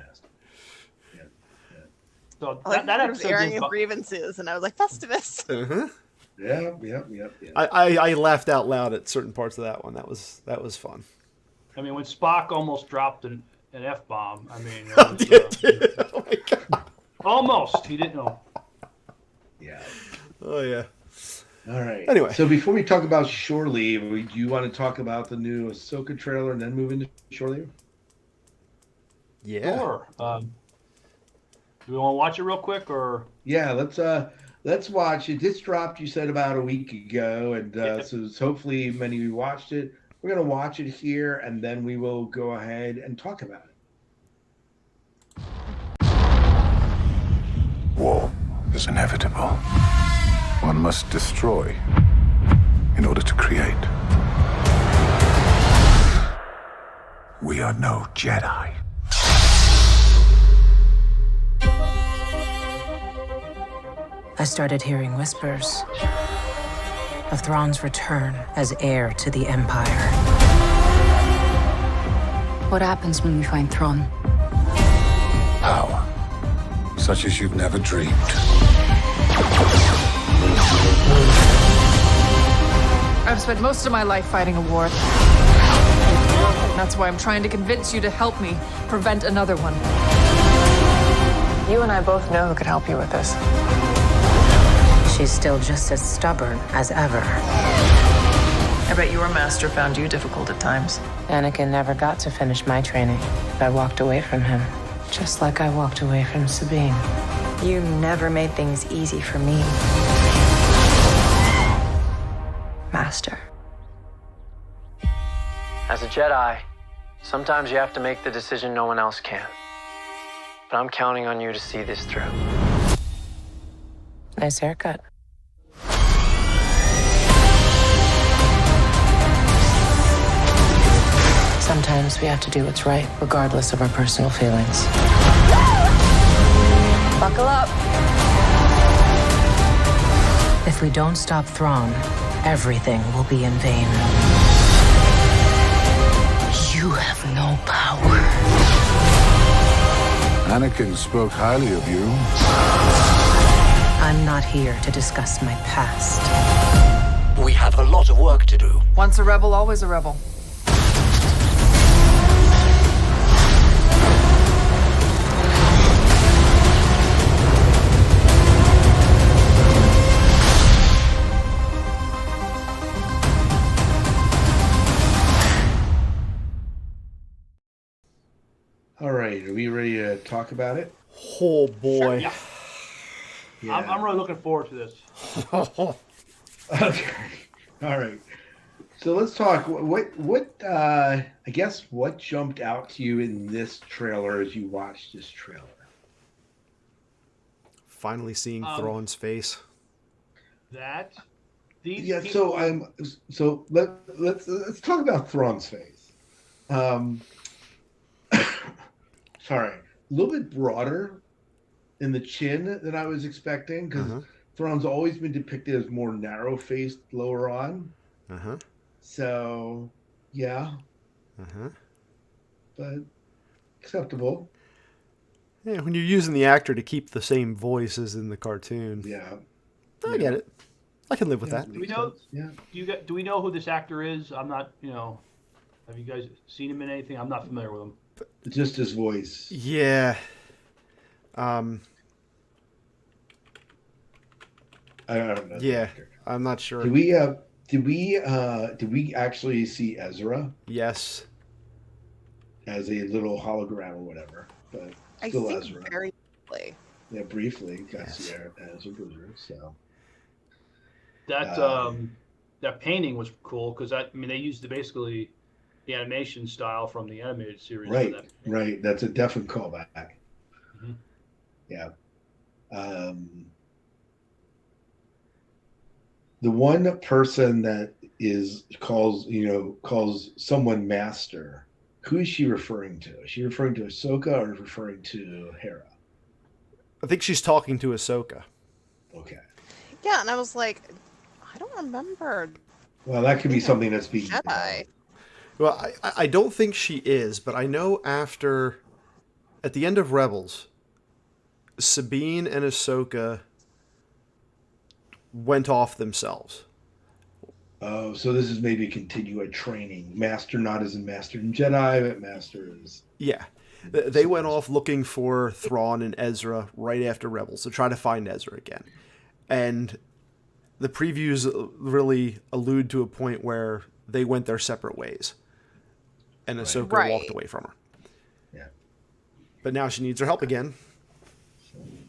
So that was airing of grievances, and I was like, Festivus. Uh-huh. Yeah. I laughed out loud at certain parts of that one. That was fun. I mean, when Spock almost dropped an F-bomb, I mean, oh my God. Almost. He didn't know. Yeah. Oh yeah. All right. Anyway, so before we talk about Shore Leave, do you want to talk about the new Ahsoka trailer and then move into Shore Leave? Yeah. Sure. Do we want to watch it real quick, or? Yeah, let's watch it. This dropped, you said, about a week ago, and so hopefully many of you watched it. We're going to watch it here, and then we will go ahead and talk about it. War is inevitable. One must destroy in order to create. We are no Jedi. I started hearing whispers of Thrawn's return as heir to the Empire. What happens when we find Thrawn? Power, such as you've never dreamed. I've spent most of my life fighting a war. That's why I'm trying to convince you to help me prevent another one. You and I both know who could help you with this. She's still just as stubborn as ever. I bet your master found you difficult at times. Anakin never got to finish my training. I walked away from him, just like I walked away from Sabine. You never made things easy for me, Master. As a Jedi, sometimes you have to make the decision no one else can. But I'm counting on you to see this through. Nice haircut. Sometimes we have to do what's right, regardless of our personal feelings. Buckle up. If we don't stop Thrawn, everything will be in vain. You have no power. Anakin spoke highly of you. I'm not here to discuss my past. We have a lot of work to do. Once a rebel, always a rebel. All right, are we ready to talk about it? Oh boy. Yeah. Yeah. I'm really looking forward to this. Okay. All right. So let's talk. What I guess what jumped out to you in this trailer as you watched this trailer? Finally seeing Thrawn's face. That these Yeah. people, So let's talk about Thrawn's face. Sorry, a little bit broader in the chin than I was expecting, because Thrawn's always been depicted as more narrow-faced lower on. So, yeah. But acceptable. Yeah, when you're using the actor to keep the same voice as in the cartoon. Yeah. I get it. I can live with that. do we know? Yeah. Do we know who this actor is? I'm not. Have you guys seen him in anything? I'm not familiar with him. Just his voice. Yeah. I don't know. Yeah, I'm not sure. Did we actually see Ezra? Yes. As a little hologram or whatever, but I still think Ezra. very briefly. Yeah, briefly got to see Ezra Bridger. So that painting was cool because they used basically the animation style from the animated series. Right, for that. right. That's a definite callback. Mhm. Yeah. The one person that calls someone master. Who is she referring to? Is she referring to Ahsoka or referring to Hera? I think she's talking to Ahsoka. Okay. Yeah, and I was like, I don't remember. Well, that could be something that's being. Jedi. Well, I don't think she is, but I know at the end of Rebels, Sabine and Ahsoka went off themselves. Oh, so this is maybe continued training. Master, not as in Master in Jedi, but Master is. Yeah. They went off looking for Thrawn and Ezra right after Rebels to try to find Ezra again. And the previews really allude to a point where they went their separate ways. And Ahsoka walked away from her. Yeah. But now she needs her help again.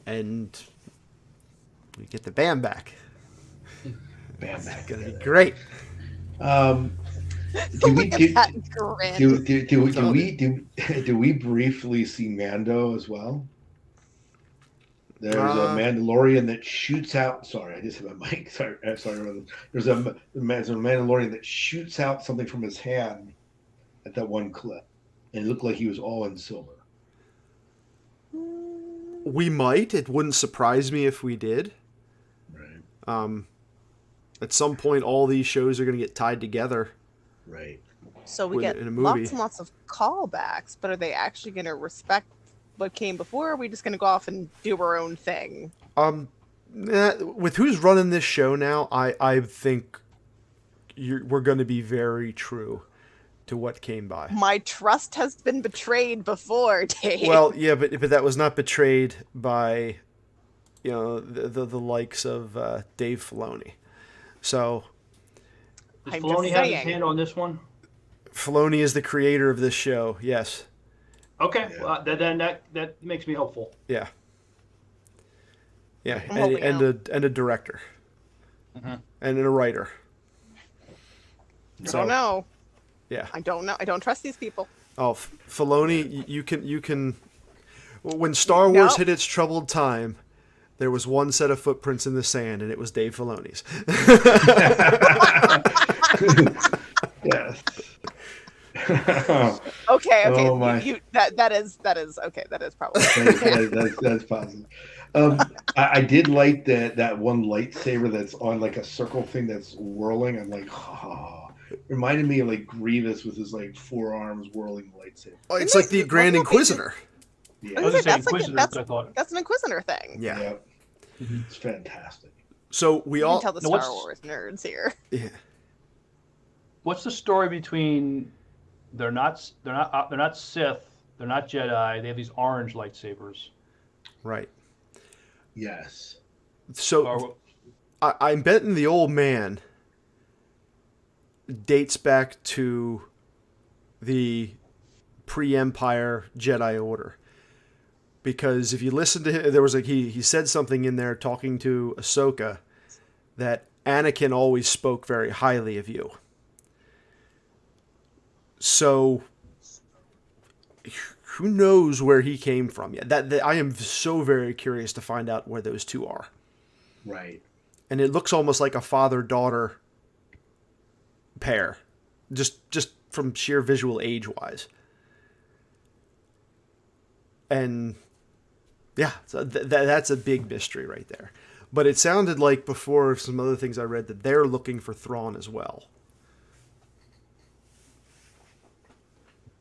And we get the Bam back. Bam back. It's going to be great. Do we briefly see Mando as well? There's a Mandalorian that shoots out. Sorry, I just hit my mic. Sorry. There's a Mandalorian that shoots out something from his hand at that one clip, and it looked like he was all in silver. We might. It wouldn't surprise me if we did. Right. At some point, all these shows are going to get tied together. Right. So we get lots and lots of callbacks, but are they actually going to respect what came before? Or are we just going to go off and do our own thing? With who's running this show now, I think we're going to be very true to what came by. My trust has been betrayed before, Dave. Well, yeah, but that was not betrayed by, the likes of Dave Filoni. So, does Filoni have his hand on this one? Filoni is the creator of this show. Yes. Okay, well, then that makes me hopeful. Yeah. Yeah, and a director, and a writer. I don't know. Yeah. I don't know. I don't trust these people. Oh, Filoni, you can. When Star Wars hit its troubled time, there was one set of footprints in the sand, and it was Dave Filoni's. Yes. Okay. Oh my. That is okay. That is probably that's positive. I did like that one lightsaber that's on like a circle thing that's whirling. I'm like, reminded me of like Grievous with his like forearms whirling lightsaber. Oh, it's like the Grand Inquisitor. Yeah. I was saying Inquisitor, I thought. That's an Inquisitor thing. Yeah. It's fantastic. So we You all can tell the Now, Star what's- Wars nerds here. yeah. What's the story between they're not Sith, they're not Jedi. They have these orange lightsabers. Right. Yes. So Or, I'm betting the old man dates back to the pre-Empire Jedi Order. Because if you listen to him, there was he said something in there talking to Ahsoka that Anakin always spoke very highly of you. So who knows where he came from? Yeah, that I am so very curious to find out where those two are. Right. And it looks almost like a father-daughter pair, just from sheer visual age-wise. And yeah, so that's a big mystery right there. But it sounded like before some other things I read that they're looking for Thrawn as well.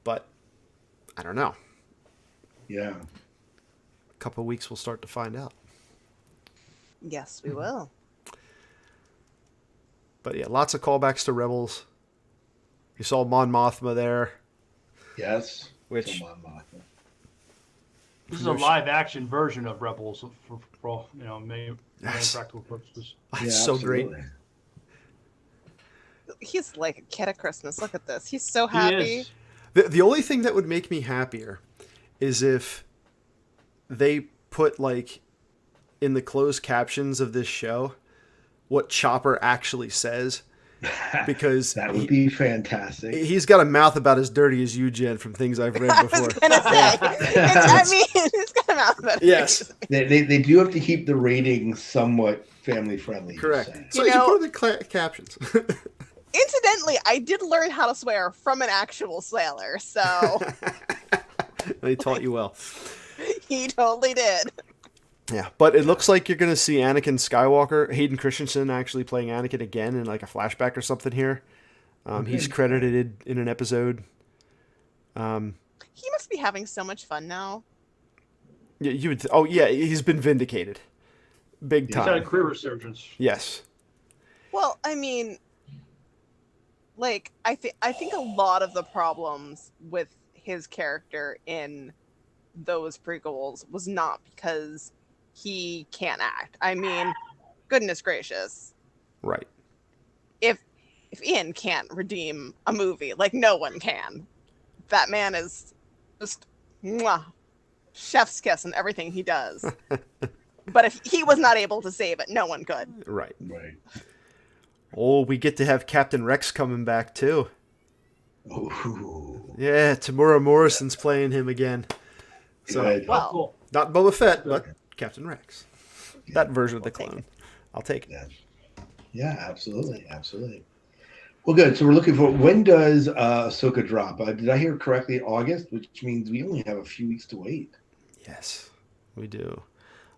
But I don't know. Yeah. A couple of weeks we'll start to find out. Yes, we will. But yeah, lots of callbacks to Rebels. You saw Mon Mothma there. Yes. Which this is a live-action version of Rebels for many practical purposes. It's so great. He's like a kid at Christmas. Look at this. He's so happy. He is. The only thing that would make me happier is if they put like in the closed captions of this show what Chopper actually says, because that would be fantastic. He's got a mouth about as dirty as you, Jen, from things I've read before. I was gonna say, he's got a mouth about yes, they do have to keep the ratings somewhat family friendly. Correct. So you put in the captions. Incidentally, I did learn how to swear from an actual sailor, so they taught you well. He totally did. Yeah, but it looks like you're going to see Anakin Skywalker, Hayden Christensen actually playing Anakin again in like a flashback or something here. He's credited in an episode. He must be having so much fun now. Yeah, you would. Oh yeah, he's been vindicated, big time. He's had a career resurgence. Yes. Well, I mean, like I think a lot of the problems with his character in those prequels was not because he can't act. I mean, goodness gracious. Right. If Ian can't redeem a movie, like no one can. That man is just chef's kiss in everything he does. But if he was not able to save it, no one could. Right. Right. Oh, we get to have Captain Rex coming back too. Ooh. Yeah, Tamura Morrison's playing him again. So well, not Boba Fett, but Captain Rex. Yeah, that version of the clone. I'll take it. Yeah, absolutely. Well, good. So we're looking for, when does Ahsoka drop? Did I hear correctly? August, which means we only have a few weeks to wait. Yes, we do.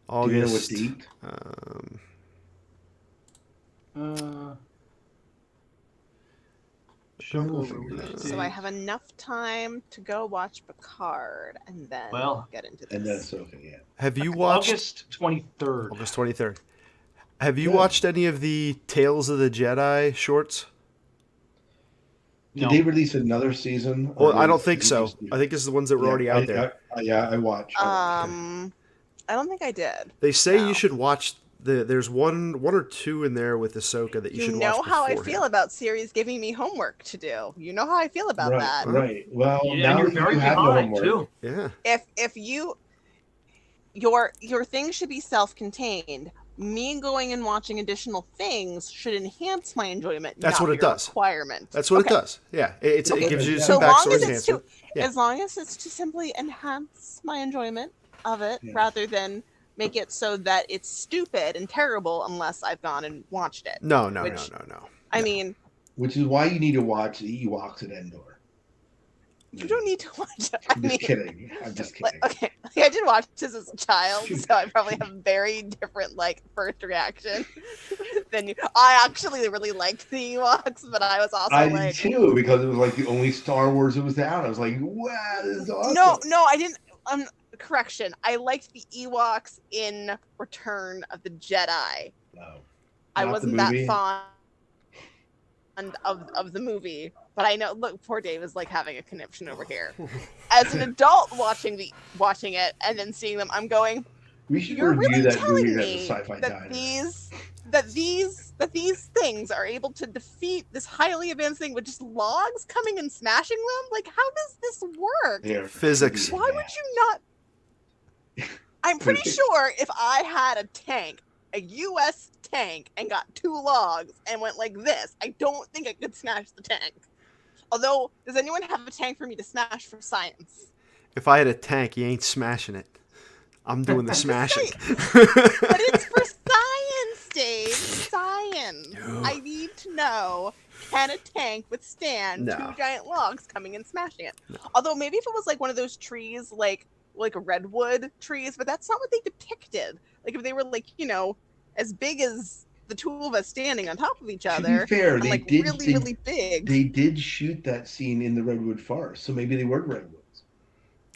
August. Do you know what date? So I have enough time to go watch Picard and then get into this. And then Ahsoka, yeah. Have you watched August 23rd? August 23rd. Have you watched any of the Tales of the Jedi shorts? Did they release another season? Well, I don't think so. I think it's the ones that were already out there. I watched. I don't think I did. They say you should watch there's one or two in there with Ahsoka that you should watch. You know how I beforehand. feel about series giving me homework to do. You know how I feel about that. Right. Well, yeah, now you're you very have the behind homework. too. Yeah. If your thing should be self-contained. Me going and watching additional things should enhance my enjoyment. That's not what it your does. Requirement. That's what it does. Yeah, it gives you some so long backstory as it's enhancement. as long as it's to simply enhance my enjoyment of it, rather than make it so that it's stupid and terrible unless I've gone and watched it. No. I mean, which is why you need to watch the Ewoks at Endor. you don't need to watch it. I'm just kidding. I'm just kidding. Okay, I did watch this as a child, so I probably have a very different first reaction than you. I actually really liked the Ewoks, but I was also I did too, because it was like the only Star Wars that was out. I was like, wow, this is awesome. No, I didn't. Correction. I liked the Ewoks in Return of the Jedi. Oh. I Not the wasn't that movie? fond of the movie, but I know. Look, poor Dave is like having a conniption over here. As an adult watching it and then seeing them, I'm going, We should you're review really that movie telling as a me sci-fi that diner. these things are able to defeat this highly advanced thing with just logs coming and smashing them? Like, how does this work? There, Physics. Why would you not? I'm pretty sure if I had a tank, a U.S. tank, and got 2 logs and went like this, I don't think I could smash the tank. Although, does anyone have a tank for me to smash for science? If I had a tank, you ain't smashing it. I'm doing the smashing. But it's for science, Dave. Science. I need to know, can a tank withstand 2 giant logs coming and smashing it? No. Although maybe if it was like one of those trees, like redwood trees, but that's not what they depicted. Like if they were like, as big as the 2 of us standing on top of each other. To be fair, they did really big. They did shoot that scene in the redwood forest, so maybe they were redwoods.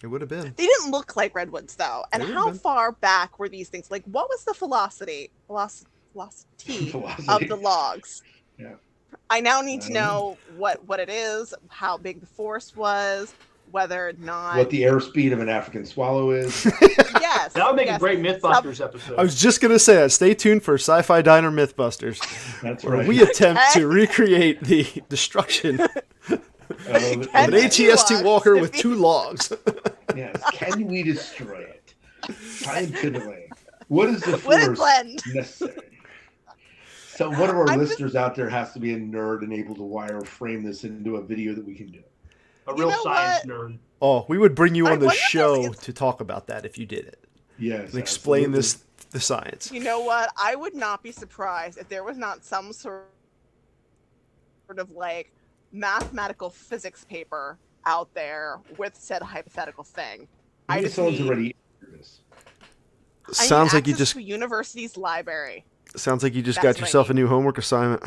It would have been. They didn't look like redwoods though. And how far back were these things? Like, what was the velocity of the logs? Yeah. I now need to know what it is, how big the force was, whether or not what the airspeed of an African swallow is. Yes, that would make a great Mythbusters episode. I was just gonna say that. Stay tuned for Sci-Fi Diner Mythbusters. That's where right. we attempt to recreate the destruction of an ATST Walker with 2 logs. Yes. Can we destroy it scientifically? What is the force necessary? So one of our listeners out there has to be a nerd and able to wireframe this into a video that we can do. A real science nerd. Oh, we would bring you on the show to talk about that if you did it. Yes. And explain the science. You know what? I would not be surprised if there was not some sort of like mathematical physics paper out there with said hypothetical thing. I just someone's already this. Sounds like you just to a university's library. Sounds like you just got yourself a new homework assignment.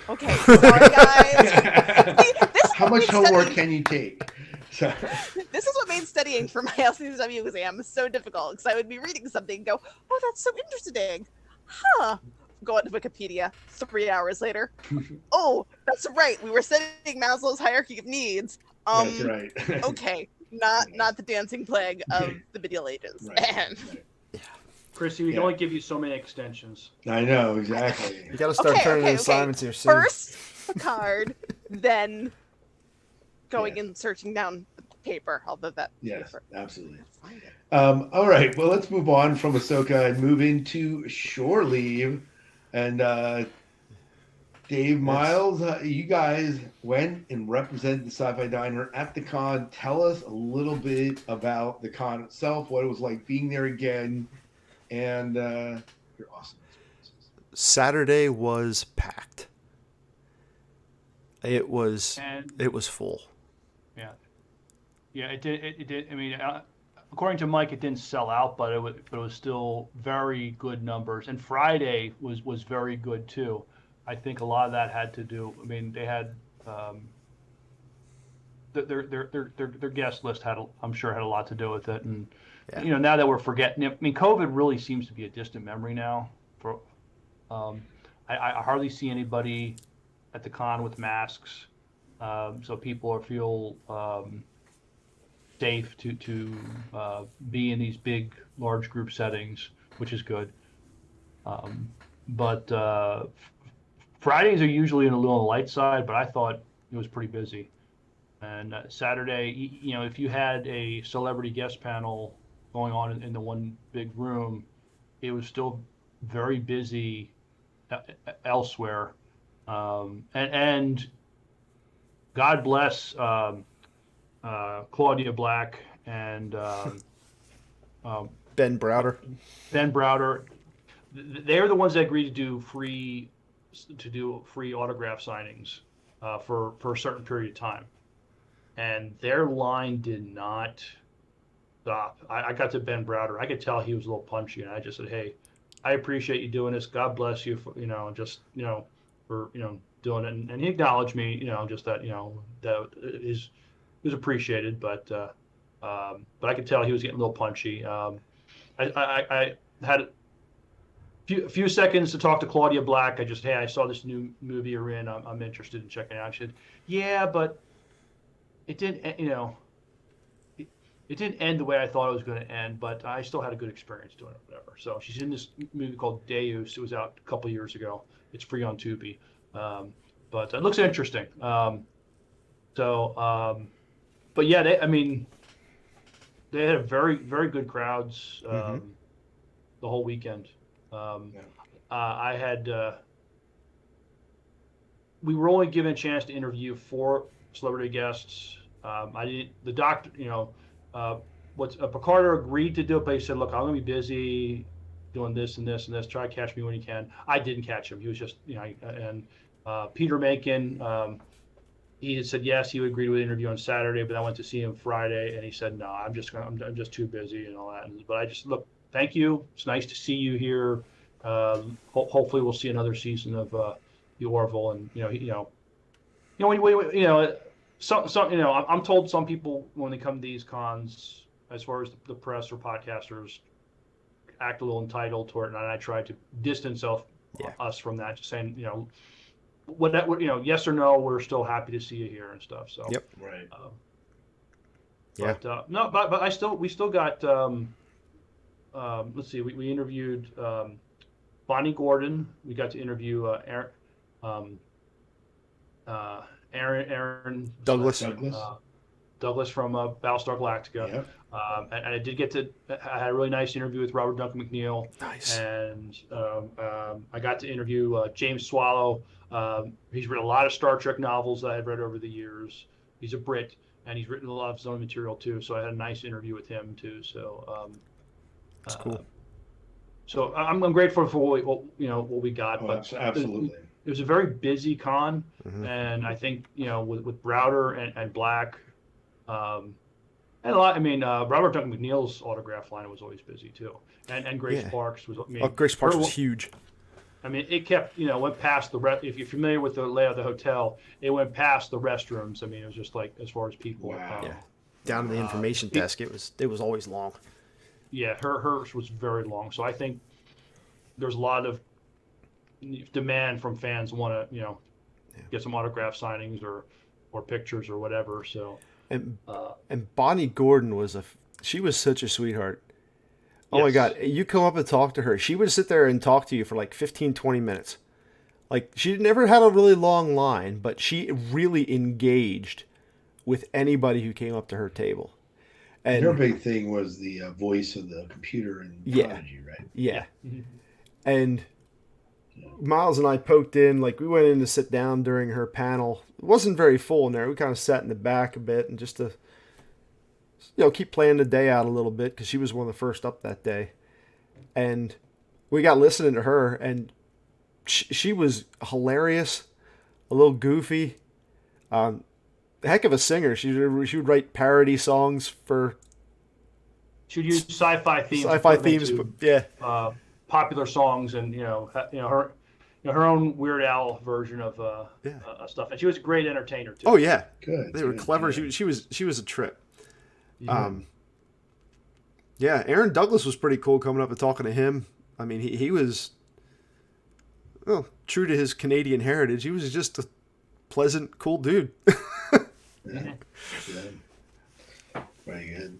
Okay, sorry guys. See, how much homework can you take? So. This is what made studying for my LCSW exam so difficult, because I would be reading something and go, oh, that's so interesting. Huh. Go on to Wikipedia 3 hours later. Oh, that's right. We were studying Maslow's hierarchy of needs. That's right. Okay. Not the dancing plague of the Middle Ages. Right. Chrissy, we can only give you so many extensions. I know, exactly. You got to start turning in assignments here soon. First a card, then going and searching down the paper. Although that. Yes, absolutely. All right, well, let's move on from Ahsoka and move into shore leave. And Dave, Miles, you guys went and represented the Sci-Fi Diner at the con. Tell us a little bit about the con itself, what it was like being there again, and your awesome experiences. Saturday was packed. It was full. Yeah, it did. I mean, according to Mike, it didn't sell out, but it was still very good numbers. And Friday was very good too. I think a lot of that had to do. I mean, they had their guest list I'm sure had a lot to do with it. And now that we're forgetting, I mean, COVID really seems to be a distant memory now. I hardly see anybody at the con with masks, so people feel safe to be in these big, large group settings, which is good. But Fridays are usually a little on the light side, but I thought it was pretty busy. And Saturday, if you had a celebrity guest panel going on in the one big room, it was still very busy elsewhere. And God bless Claudia Black and Ben Browder. Ben Browder, they're the ones that agreed to do free autograph signings for a certain period of time, and their line did not stop. I got to Ben Browder. I could tell he was a little punchy, and I just said, "Hey, I appreciate you doing this. God bless you for for doing it." And he acknowledged me, just that that was appreciated, but I could tell he was getting a little punchy. I had few seconds to talk to Claudia Black. Hey, I saw this new movie you're in. I'm interested in checking it out. She said, yeah, but it didn't, it didn't end the way I thought it was going to end, but I still had a good experience doing it, whatever. So she's in this movie called Deus. It was out a couple years ago. It's free on Tubi. But it looks interesting. But yeah, they had a very, very good crowds the whole weekend. We were only given a chance to interview 4 celebrity guests. Picardo agreed to do it, but he said, look, I'm going to be busy doing this and this and this. Try to catch me when you can. I didn't catch him. He was just, and Peter Macon, he had said yes, he would agree to an interview on Saturday, but I went to see him Friday, and he said no, I'm just too busy and all that. But I just look, thank you. It's nice to see you here. Hopefully, we'll see another season of the Orville, and I'm told some people when they come to these cons, as far as the press or podcasters, act a little entitled toward it, and I try to distance us from that, just saying, yes or no, we're still happy to see you here and stuff. So yep, right. But we still got. Let's see, we interviewed Bonnie Gordon. We got to interview Aaron Douglas. Douglas from Battlestar Galactica. Yep. And I did get to. I had a really nice interview with Robert Duncan McNeil. Nice. And I got to interview James Swallow. He's written a lot of Star Trek novels that I've read over the years. He's a Brit, and he's written a lot of his own material too. So I had a nice interview with him too. So that's cool. So I'm grateful for what we got. But absolutely. It was a very busy con, Mm-hmm. and I think with Browder and Black, and a lot. Robert Duncan McNeil's autograph line was always busy too, and Grace Parks was. Grace Parks was huge. It kept went past the if you're familiar with the layout of the hotel, it went past the restrooms. It was just like as far as people. Wow. Down to the information desk, it was always long. Yeah, hers was very long. So I think there's a lot of demand from fans want to get some autograph signings or pictures or whatever. So and Bonnie Gordon she was such a sweetheart. Oh yes. My God, you come up and talk to her. She would sit there and talk to you for like 15, 20 minutes. Like, she never had a really long line, but she really engaged with anybody who came up to her table. And her big thing was the voice of the computer in Prodigy, right? Yeah. Mm-hmm. And Miles and I poked in, like we went in to sit down during her panel. It wasn't very full in there. We kind of sat in the back a bit and just to keep playing the day out a little bit because she was one of the first up that day. And we got listening to her, and she was hilarious, a little goofy, heck of a singer. She would write parody songs for. She'd use sci-fi themes. Sci-fi themes, yeah. Popular songs, and her own Weird Al version of stuff. And she was a great entertainer too. Oh yeah, good. They were clever. Yeah. She was a trip. Yeah. Aaron Douglas was pretty cool coming up and talking to him. He was, true to his Canadian heritage. He was just a pleasant, cool dude. Yeah. Very good.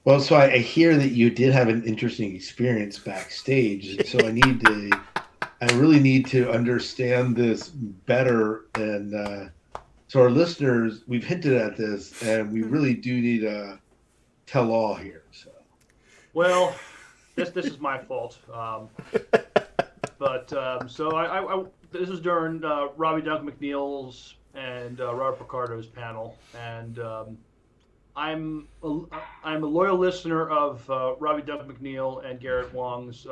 Well, so I hear that you did have an interesting experience backstage, so I really need to understand this better. And so our listeners, we've hinted at this, and we really do need a tell-all here. So, well, this is my fault. So I this was during Robbie Duncan McNeil's and Robert Picardo's panel, and I'm a loyal listener of Robbie Duncan McNeil and Garrett Wong's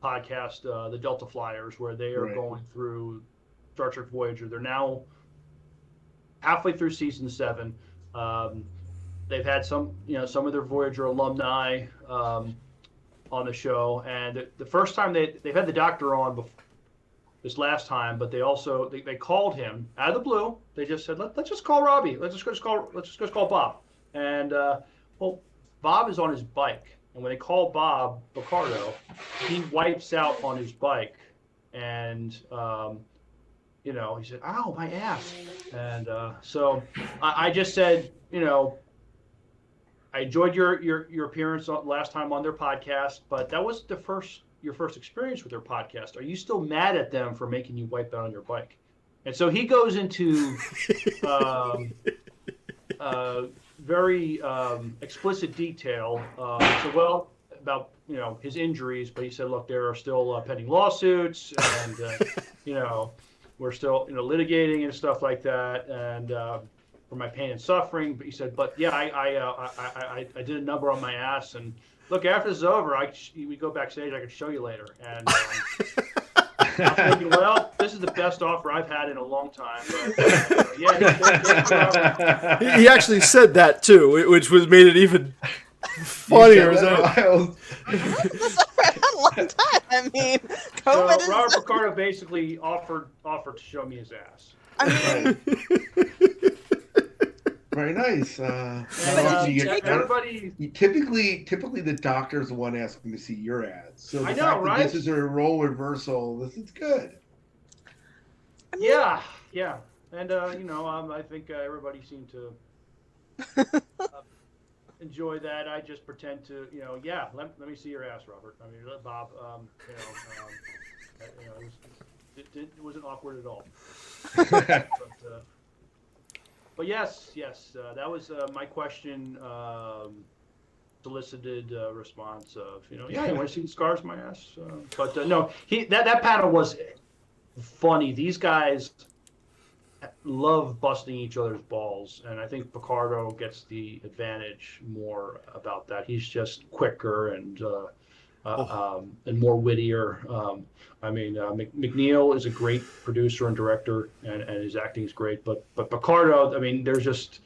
podcast, The Delta Flyers, where they are going through Star Trek Voyager. They're now halfway through season 7. They've had some of their Voyager alumni on the show, and the first time they've had the Doctor on this last time, but they also they called him out of the blue. They just said, let's just call Robbie. Let's just call Bob. And Bob is on his bike And when they call Bob Picardo, he wipes out on his bike, and he said, "Ow, my ass!" And so I just said, I enjoyed your appearance last time on their podcast, but that was your first experience with their podcast. Are you still mad at them for making you wipe out on your bike? And so he goes into very explicit detail. About his injuries, but he said, look, there are still pending lawsuits, and we're still litigating and stuff like that, and for my pain and suffering. But he said, but yeah, I did a number on my ass, and look, after this is over, we go backstage. I can show you later. And I'm thinking, well, this is the best offer I've had in a long time. But, he actually said that too, which made it even funnier. This a long time. I mean, COVID so Robert Picardo basically offered to show me his ass. I mean, very nice. Everybody. Typically, the doctor's the one asking to see your ads. So the fact that this is a role reversal. This is good. Yeah, and I think everybody seemed to enjoy that. I just pretend to, let me see your ass, Robert. I mean, Bob. It wasn't awkward at all. But yes, that was my question. Solicited response of, you want to see the scars on my ass? But no, that panel was funny. These guys love busting each other's balls, and I think Picardo gets the advantage more about that. He's just quicker and more wittier. McNeil is a great producer and director, and his acting is great. But Picardo, I mean, there's just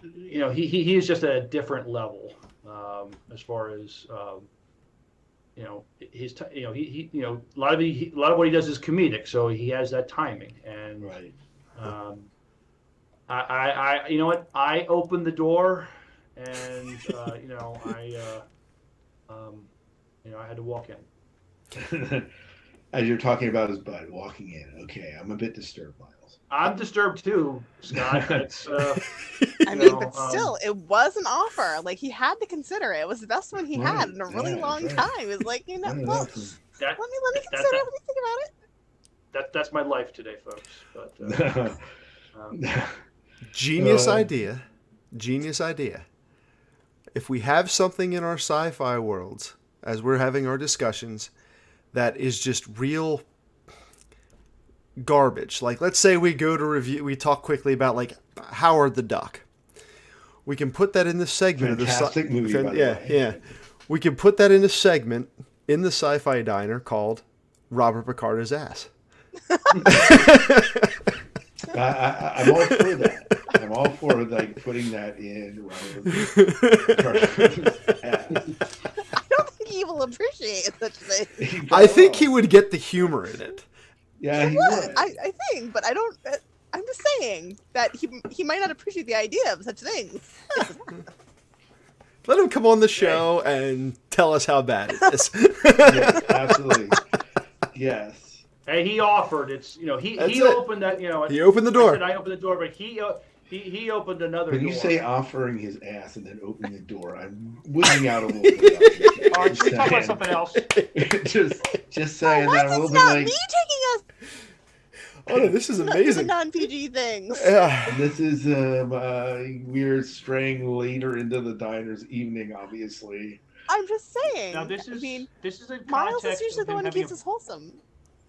he is just at a different level as far as his he a lot of what he does is comedic, so he has that timing. And right. I opened the door, and I had to walk in. As you're talking about his butt walking in, okay, I'm a bit disturbed, Miles. I'm disturbed too, Scott. It's, but still, it was an offer. Like, he had to consider it. It was the best one he had in a really long time. It was like, let me consider it. Let me think about it. That's my life today, folks. But Genius idea. If we have something in our sci-fi worlds, as we're having our discussions, that is just real garbage. Like, let's say we go to review, we talk quickly about like Howard the Duck. We can put that in the segment Fantastic of the movie, by the way. Yeah. We can put that in a segment in the Sci-Fi Diner called Robert Picardo's Ass. I'm all for that. I'm all for like putting that in Robert ass. He will appreciate such thing. I think he would get the humor in it. Yeah, he would. I think, but I don't. I'm just saying that he might not appreciate the idea of such things. Let him come on the show and tell us how bad it is. Yes, absolutely. Yes. Hey, he offered. It's he opened that. He opened the door. I opened the door, but he opened another door. When you say offering his ass and then opening the door, I'm wigging out a little bit. All right, should we talk about something else? just saying that I'm a little bit like. Me taking us. Oh no, this is amazing. Non-PG things. Yeah. This is we're straying later into the diner's evening, obviously. I'm just saying. Now this is in Miles context is usually of the him one who having keeps us wholesome.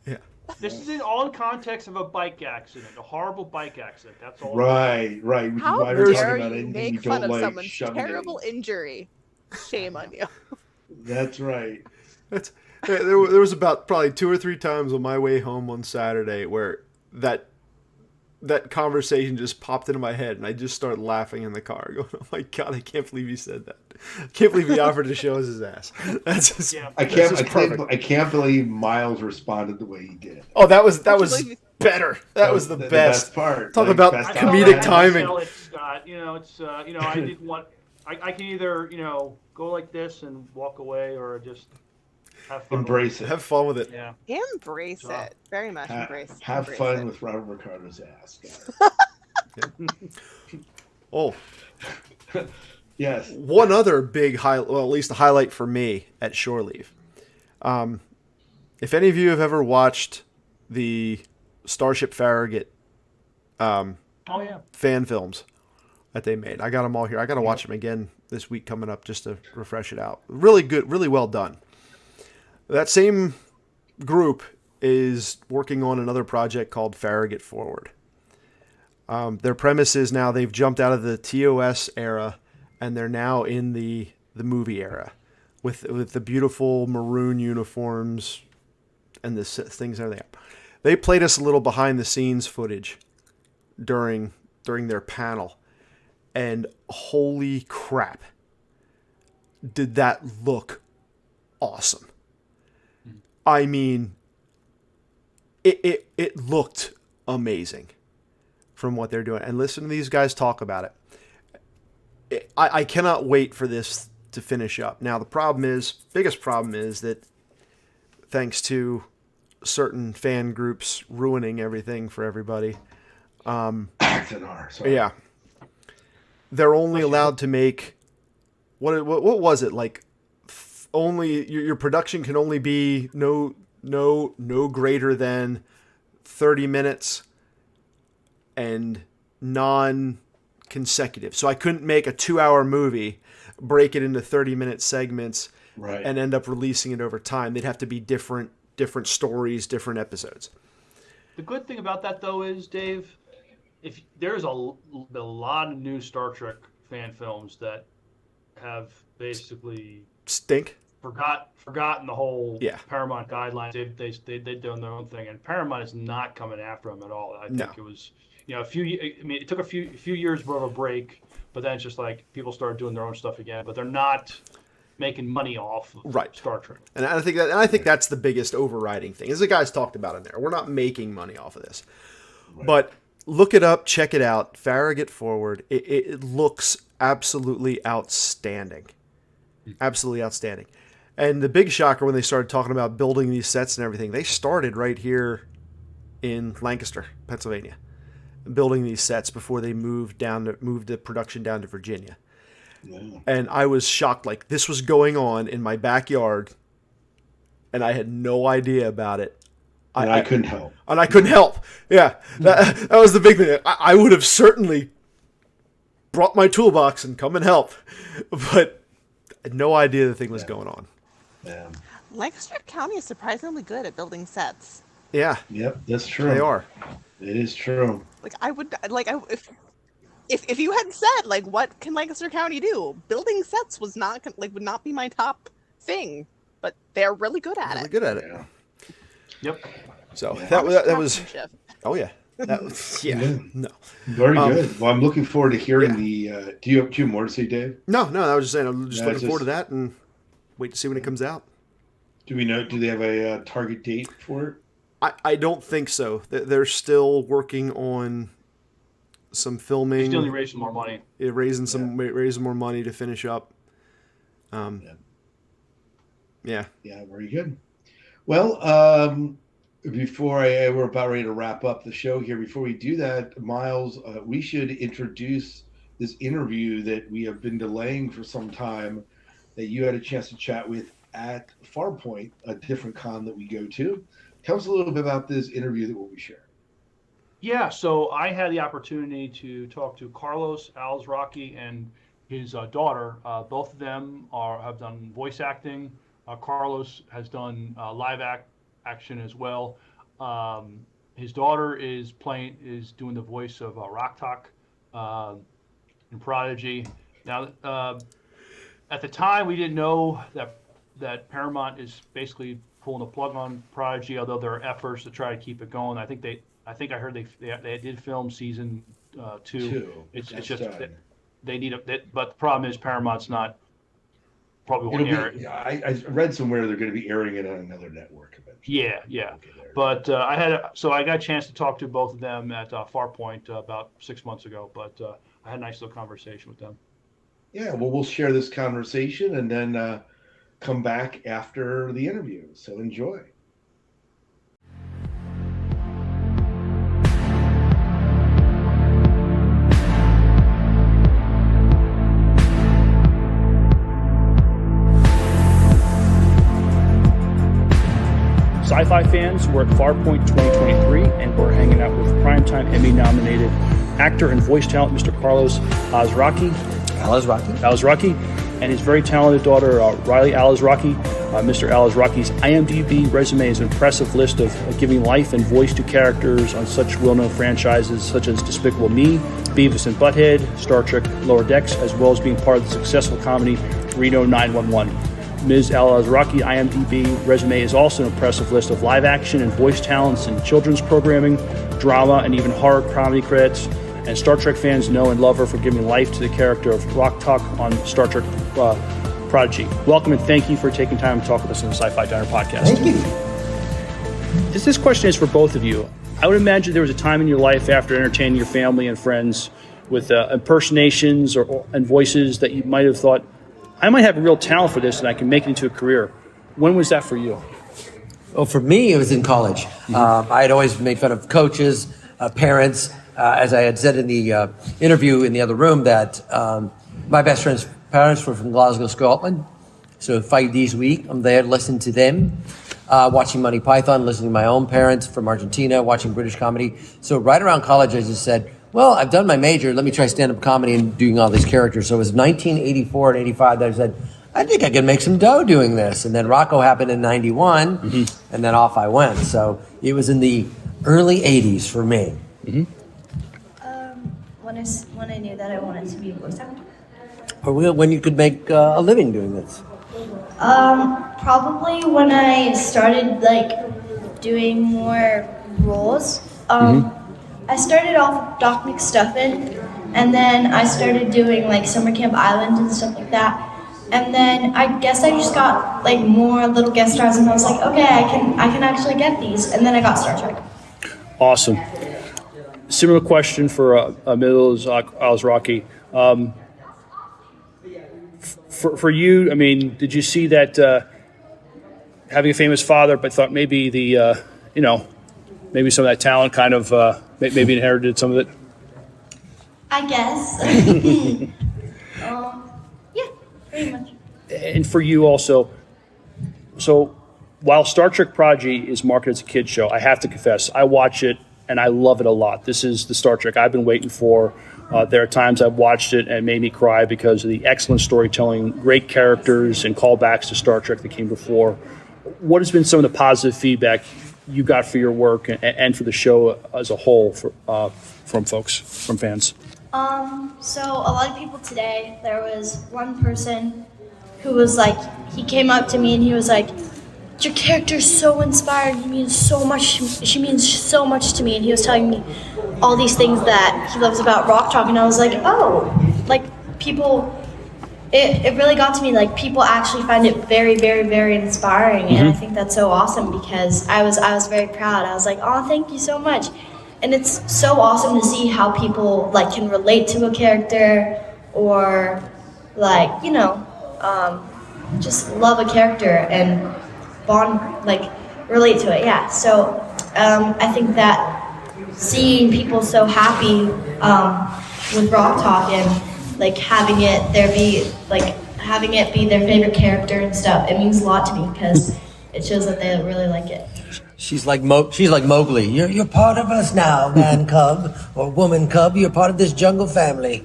Yeah. This is in all context of a bike accident, a horrible bike accident. That's all. Right. Which is How why we're dare talking about you anything make you fun don't of like someone's shoving terrible injury? Shame on you. That's right. There was about probably 2 or 3 times on my way home on Saturday where that conversation just popped into my head, and I just started laughing in the car, going, "Oh my god, I can't believe he said that! I can't believe he offered to show us his ass." That's just, I can't believe Miles responded the way he did. Oh, that was better. That was the best part. Talk like, about best comedic I timing. Scott. It's I I can either go like this and walk away, or just have fun. Embrace it. Have fun with it. Yeah. Embrace it. Very much embrace. Have embrace fun it. with Robert Ricardo's ass, guys. Oh, yes. one other big well, at least a highlight for me at Shore Leave. If any of you have ever watched the Starship Farragut fan films that they made, I got them all here. I got to watch them again this week coming up just to refresh it out. Really good, really well done. That same group is working on another project called Farragut Forward. Their premise is now they've jumped out of the TOS era and they're now in the movie era with the beautiful maroon uniforms and the things and everything. They played us a little behind the scenes footage during their panel, and holy crap, did that look awesome. I mean, it looked amazing from what they're doing. And listen to these guys talk about it. I cannot wait for this to finish up. Now, biggest problem is that thanks to certain fan groups ruining everything for everybody. Yeah. They're only allowed to make, what was it? Like, only, your production can only be no greater than 30 minutes and non-consecutive. So I couldn't make a 2-hour movie, break it into 30-minute segments, right, and end up releasing it over time. They'd have to be different stories, different episodes. The good thing about that, though, is, Dave, if there's a lot of new Star Trek fan films that have basically forgotten the whole Paramount guidelines. They've done their own thing, and Paramount is not coming after them at all. I think it was, it took a few years of a break, but then it's just like people started doing their own stuff again, but they're not making money off of Star Trek. And I think that's the biggest overriding thing, as the guys talked about in there. We're not making money off of this, but look it up, check it out. Farragut Forward. It looks absolutely outstanding. Absolutely outstanding. And the big shocker when they started talking about building these sets and everything, they started right here in Lancaster, Pennsylvania, building these sets before they moved the production down to Virginia. Yeah. And I was shocked, like, this was going on in my backyard and I had no idea about it. I couldn't help. And I couldn't help. Yeah. That was the big thing. I would have certainly brought my toolbox and come and help, but I had no idea the thing was going on. Yeah. Lancaster County is surprisingly good at building sets. Yeah. Yep, that's true. They are. It is true. If you had said, like, what can Lancaster County do? Building sets would not be my top thing, but they're really good at it. Really good at it. Yeah. Yep. So that was. Oh yeah. That was, no. Very good. Well, I'm looking forward to hearing the. Do you have more to say, Dave? No. I was just saying. I'm just looking forward to that and wait to see when it comes out. Do we know? Do they have a target date for it? I don't think so. They're still working on some filming. Still raising more money. Raising more money to finish up. Yeah. Yeah. Very good. Well, before we're about ready to wrap up the show here. Before we do that, Miles, we should introduce this interview that we have been delaying for some time, that you had a chance to chat with at Farpoint, a different con that we go to. Tell us a little bit about this interview that we'll be sharing. Yeah, so I had the opportunity to talk to Carlos Alzraqui and his daughter. Both of them have done voice acting. Carlos has done live action as well. His daughter is doing the voice of Rok-Tahk in Prodigy. Now, at the time, we didn't know that Paramount is basically pulling the plug on Prodigy, although there are efforts to try to keep it going. I think I heard they did film season 2. It's just they need but the problem is Paramount's not probably won't air it. Yeah, I read somewhere they're going to be airing it on another network eventually. Yeah. But I got a chance to talk to both of them at Farpoint about 6 months ago. But I had a nice little conversation with them. Yeah, well, we'll share this conversation and then come back after the interview. So enjoy. Sci-fi fans, we're at Farpoint 2023, and we're hanging out with Primetime Emmy-nominated actor and voice talent, Mr. Carlos Alzraqui, and his very talented daughter, Rylee Alzraqui. Mr. Alzraqui's IMDb resume is an impressive list of giving life and voice to characters on such well-known franchises such as Despicable Me, Beavis and Butthead, Star Trek Lower Decks, as well as being part of the successful comedy Reno 911. Ms. Alzraqui IMDb resume is also an impressive list of live action and voice talents in children's programming, drama, and even horror comedy credits. And Star Trek fans know and love her for giving life to the character of Rock Talk on Star Trek Prodigy. Welcome and thank you for taking time to talk with us on the Sci-Fi Diner podcast. Thank you. This question is for both of you. I would imagine there was a time in your life after entertaining your family and friends with impersonations and voices that you might have thought, I might have a real talent for this and I can make it into a career. When was that for you? Well, for me, it was in college. I had always made fun of coaches, parents, as I had said in the interview in the other room, that my best friend's parents were from Glasgow, Scotland. So 5 days a week, I'm there listening to them, watching Monty Python, listening to my own parents from Argentina, watching British comedy. So right around college, I just said, well, I've done my major. Let me try stand-up comedy and doing all these characters. So it was 1984 and 85 that I said, I think I can make some dough doing this. And then Rocco happened in 91, and then off I went. So it was in the early 80s for me. When I knew that I wanted to be a voice actor. Or when you could make a living doing this? Probably when I started doing more roles. I started off with Doc McStuffin, and then I started doing Summer Camp Island and stuff like that. And then I guess I just got more little guest stars, and I was like, okay, I can actually get these. And then I got Star Trek. Awesome. Similar question for Ms. Alzraqui. For you, I mean, did you see that having a famous father, but thought maybe maybe some of that talent kind of maybe inherited some of it? I guess. Yeah, pretty much. And for you also, so while Star Trek Prodigy is marketed as a kid's show, I have to confess, I watch it and I love it a lot. This is the Star Trek I've been waiting for. There are times I've watched it and it made me cry because of the excellent storytelling, great characters, and callbacks to Star Trek that came before. What has been some of the positive feedback you got for your work and for the show as a whole from folks, from fans? So a lot of people today, there was one person who was he came up to me and he was like, your character's so inspiring, she means so much to me, and he was telling me all these things that he loves about Rock Talk, and I was like, oh, people, it really got to me, people actually find it very, very, very inspiring, and I think that's so awesome because I was very proud. I was like, oh, thank you so much. And it's so awesome to see how people can relate to a character or just love a character and bond, relate to it. Yeah. So I think that seeing people so happy with Rock Talk and having it be their favorite character and stuff, it means a lot to me because it shows that they really like it. She's like Mowgli. You're part of us now, man cub or woman cub. You're part of this jungle family.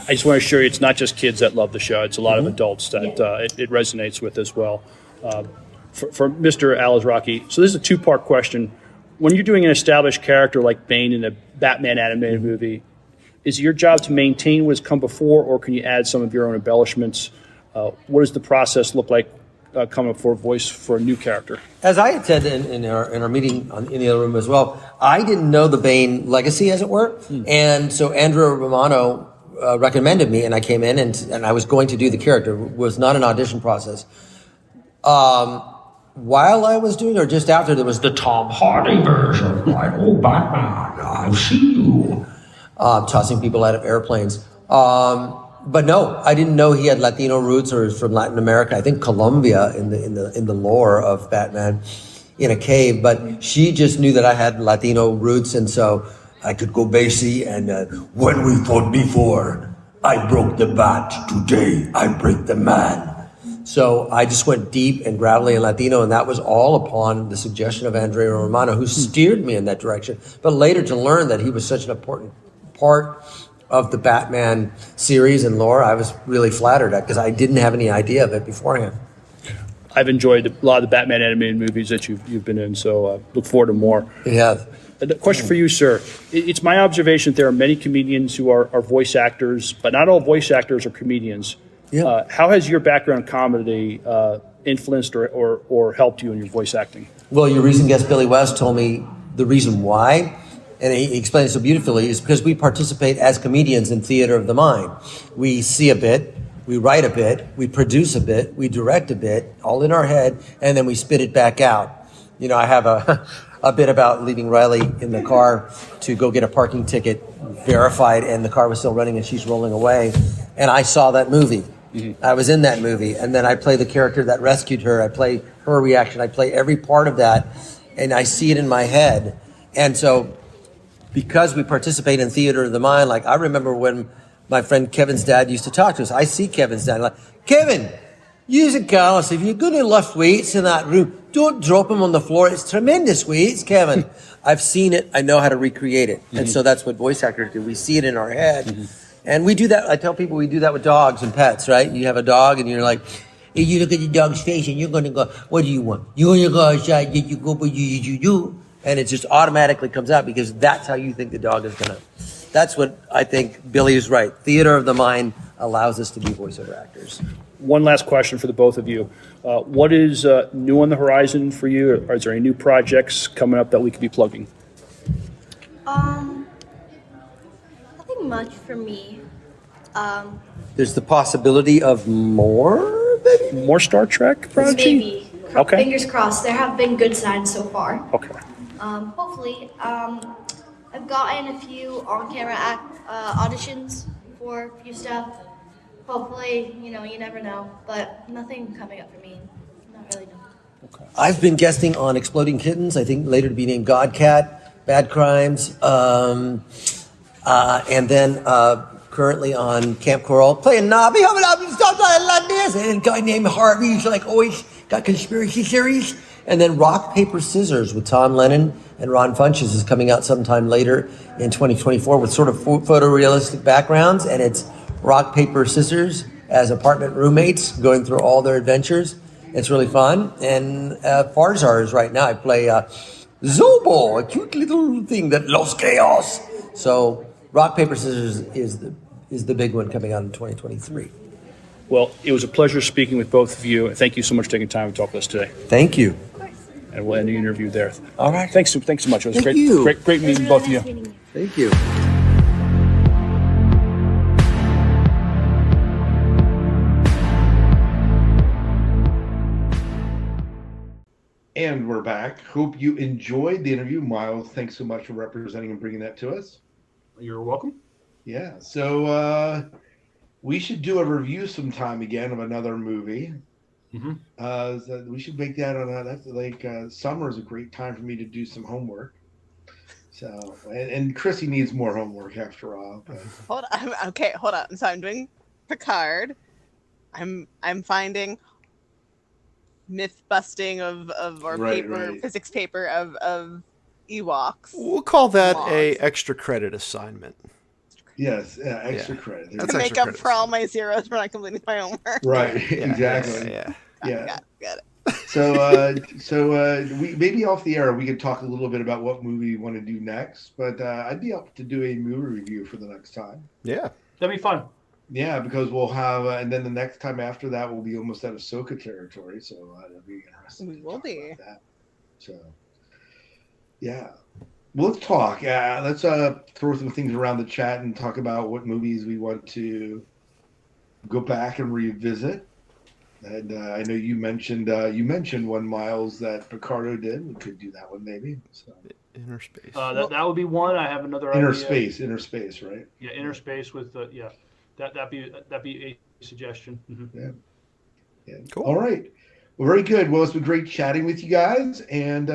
I just want to assure you, it's not just kids that love the show. It's a lot of adults that it resonates with as well. For Mr. Alzraqui, so this is a two-part question. When you're doing an established character like Bane in a Batman animated movie, is it your job to maintain what has come before, or can you add some of your own embellishments? What does the process look like coming up for a voice for a new character? As I had said in our meeting in the other room as well, I didn't know the Bane legacy, as it were, and so Andrew Romano recommended me, and I came in and I was going to do the character. It was not an audition process. While I was doing, or just after, there was the Tom Hardy version, oh Batman, I see you, tossing people out of airplanes. But no, I didn't know he had Latino roots or is from Latin America. I think Colombia in the lore of Batman in a cave. But she just knew that I had Latino roots, and so I could go basic. And when we fought before, I broke the bat. Today, I break the man. So I just went deep and gravelly and Latino, and that was all upon the suggestion of Andrea Romano, who steered me in that direction. But later to learn that he was such an important part of the Batman series and lore, I was really flattered at, because I didn't have any idea of it beforehand. I've enjoyed a lot of the Batman animated movies that you've been in, so look forward to more. Yeah. A question for you, sir. It's my observation that there are many comedians who are voice actors, but not all voice actors are comedians. Yeah. How has your background in comedy influenced or helped you in your voice acting? Well, your recent guest, Billy West, told me the reason why, and he explained it so beautifully, is because we participate as comedians in theater of the mind. We see a bit, we write a bit, we produce a bit, we direct a bit, all in our head, and then we spit it back out. You know, I have a bit about leaving Rylee in the car to go get a parking ticket verified, and the car was still running and she's rolling away. And I saw that movie. Mm-hmm. I was in that movie, and then I play the character that rescued her. I play her reaction. I play every part of that, and I see it in my head. And so, because we participate in theater of the mind, like I remember when my friend Kevin's dad used to talk to us. I see Kevin's dad, like, Kevin, use it, Carlos. If you're going to lift weights in that room, don't drop them on the floor. It's tremendous weights, Kevin. I've seen it. I know how to recreate it. Mm-hmm. And so that's what voice actors do. We see it in our head. Mm-hmm. And we do that. I tell people we do that with dogs and pets, right? You have a dog and you're like, hey, you look at the dog's face and you're going to go, what do you want? You want to go outside, did you go, but you do. And it just automatically comes out because that's how you think the dog is going to. That's what I think Billy is right. Theater of the mind allows us to be voiceover actors. One last question for the both of you. What is new on the horizon for you? Or is there any new projects coming up that we could be plugging? Nothing much for me. There's the possibility of more, maybe? More Star Trek projects? Maybe. Okay. Fingers crossed. There have been good signs so far. Okay. Hopefully. I've gotten a few on-camera auditions for a few stuff. Hopefully, you never know. But nothing coming up for me. Not really, no. Okay. I've been guesting on Exploding Kittens, I think later to be named Godcat, Bad Crimes, and then currently on Camp Coral, playing Nobby, and a guy named Harvey, who's like always got conspiracy theories. And then Rock, Paper, Scissors with Tom Lennon and Ron Funches is coming out sometime later in 2024 with sort of photorealistic backgrounds, and it's rock, paper, scissors as apartment roommates going through all their adventures. It's really fun. And Farzar is right now. I play Zobo, a cute little thing that loves chaos. So rock, paper, scissors is the big one coming out in 2023. Well, it was a pleasure speaking with both of you. Thank you so much for taking time to talk with us today. Thank you. And we'll end the interview there. All right. Thanks so much. It was great meeting both of you. Thank you. And we're back. Hope you enjoyed the interview. Miles, thanks so much for representing and bringing that to us. You're welcome. Yeah. So we should do a review sometime again of another movie. Mm-hmm. So we should make that on that's like summer is a great time for me to do some homework. So and Chrissy needs more homework after all. But. Hold on. So I'm doing Picard. I'm finding myth busting of physics paper of Ewoks. We'll call that a extra credit assignment. Yes, extra credit. To make up for all my zeros for not completing my homework. Right, exactly. Yeah. Got it. So we maybe off the air we could talk a little bit about what movie we want to do next. But I'd be up to do a movie review for the next time. Yeah, that'd be fun. Yeah, because we'll have, and then the next time after that we'll be almost out of Ahsoka territory. So that'll be interesting. We will be. About that. So yeah. Well, let's talk. Let's throw some things around the chat and talk about what movies we want to go back and revisit. And I know you mentioned one, Miles, that Picardo did. We could do that one maybe. So. Inner Space. That would be one. I have another Inner idea. Space, right? Yeah, Inner Space with that'd be a suggestion. Yeah. Cool. All right. Well, very good. Well, it's been great chatting with you guys, and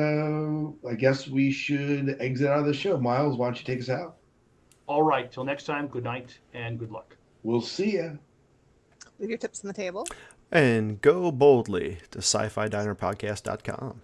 I guess we should exit out of the show. Miles, why don't you take us out? All right. Till next time. Good night and good luck. We'll see ya. Leave your tips on the table. And go boldly to sci-fi dinerpodcast.com.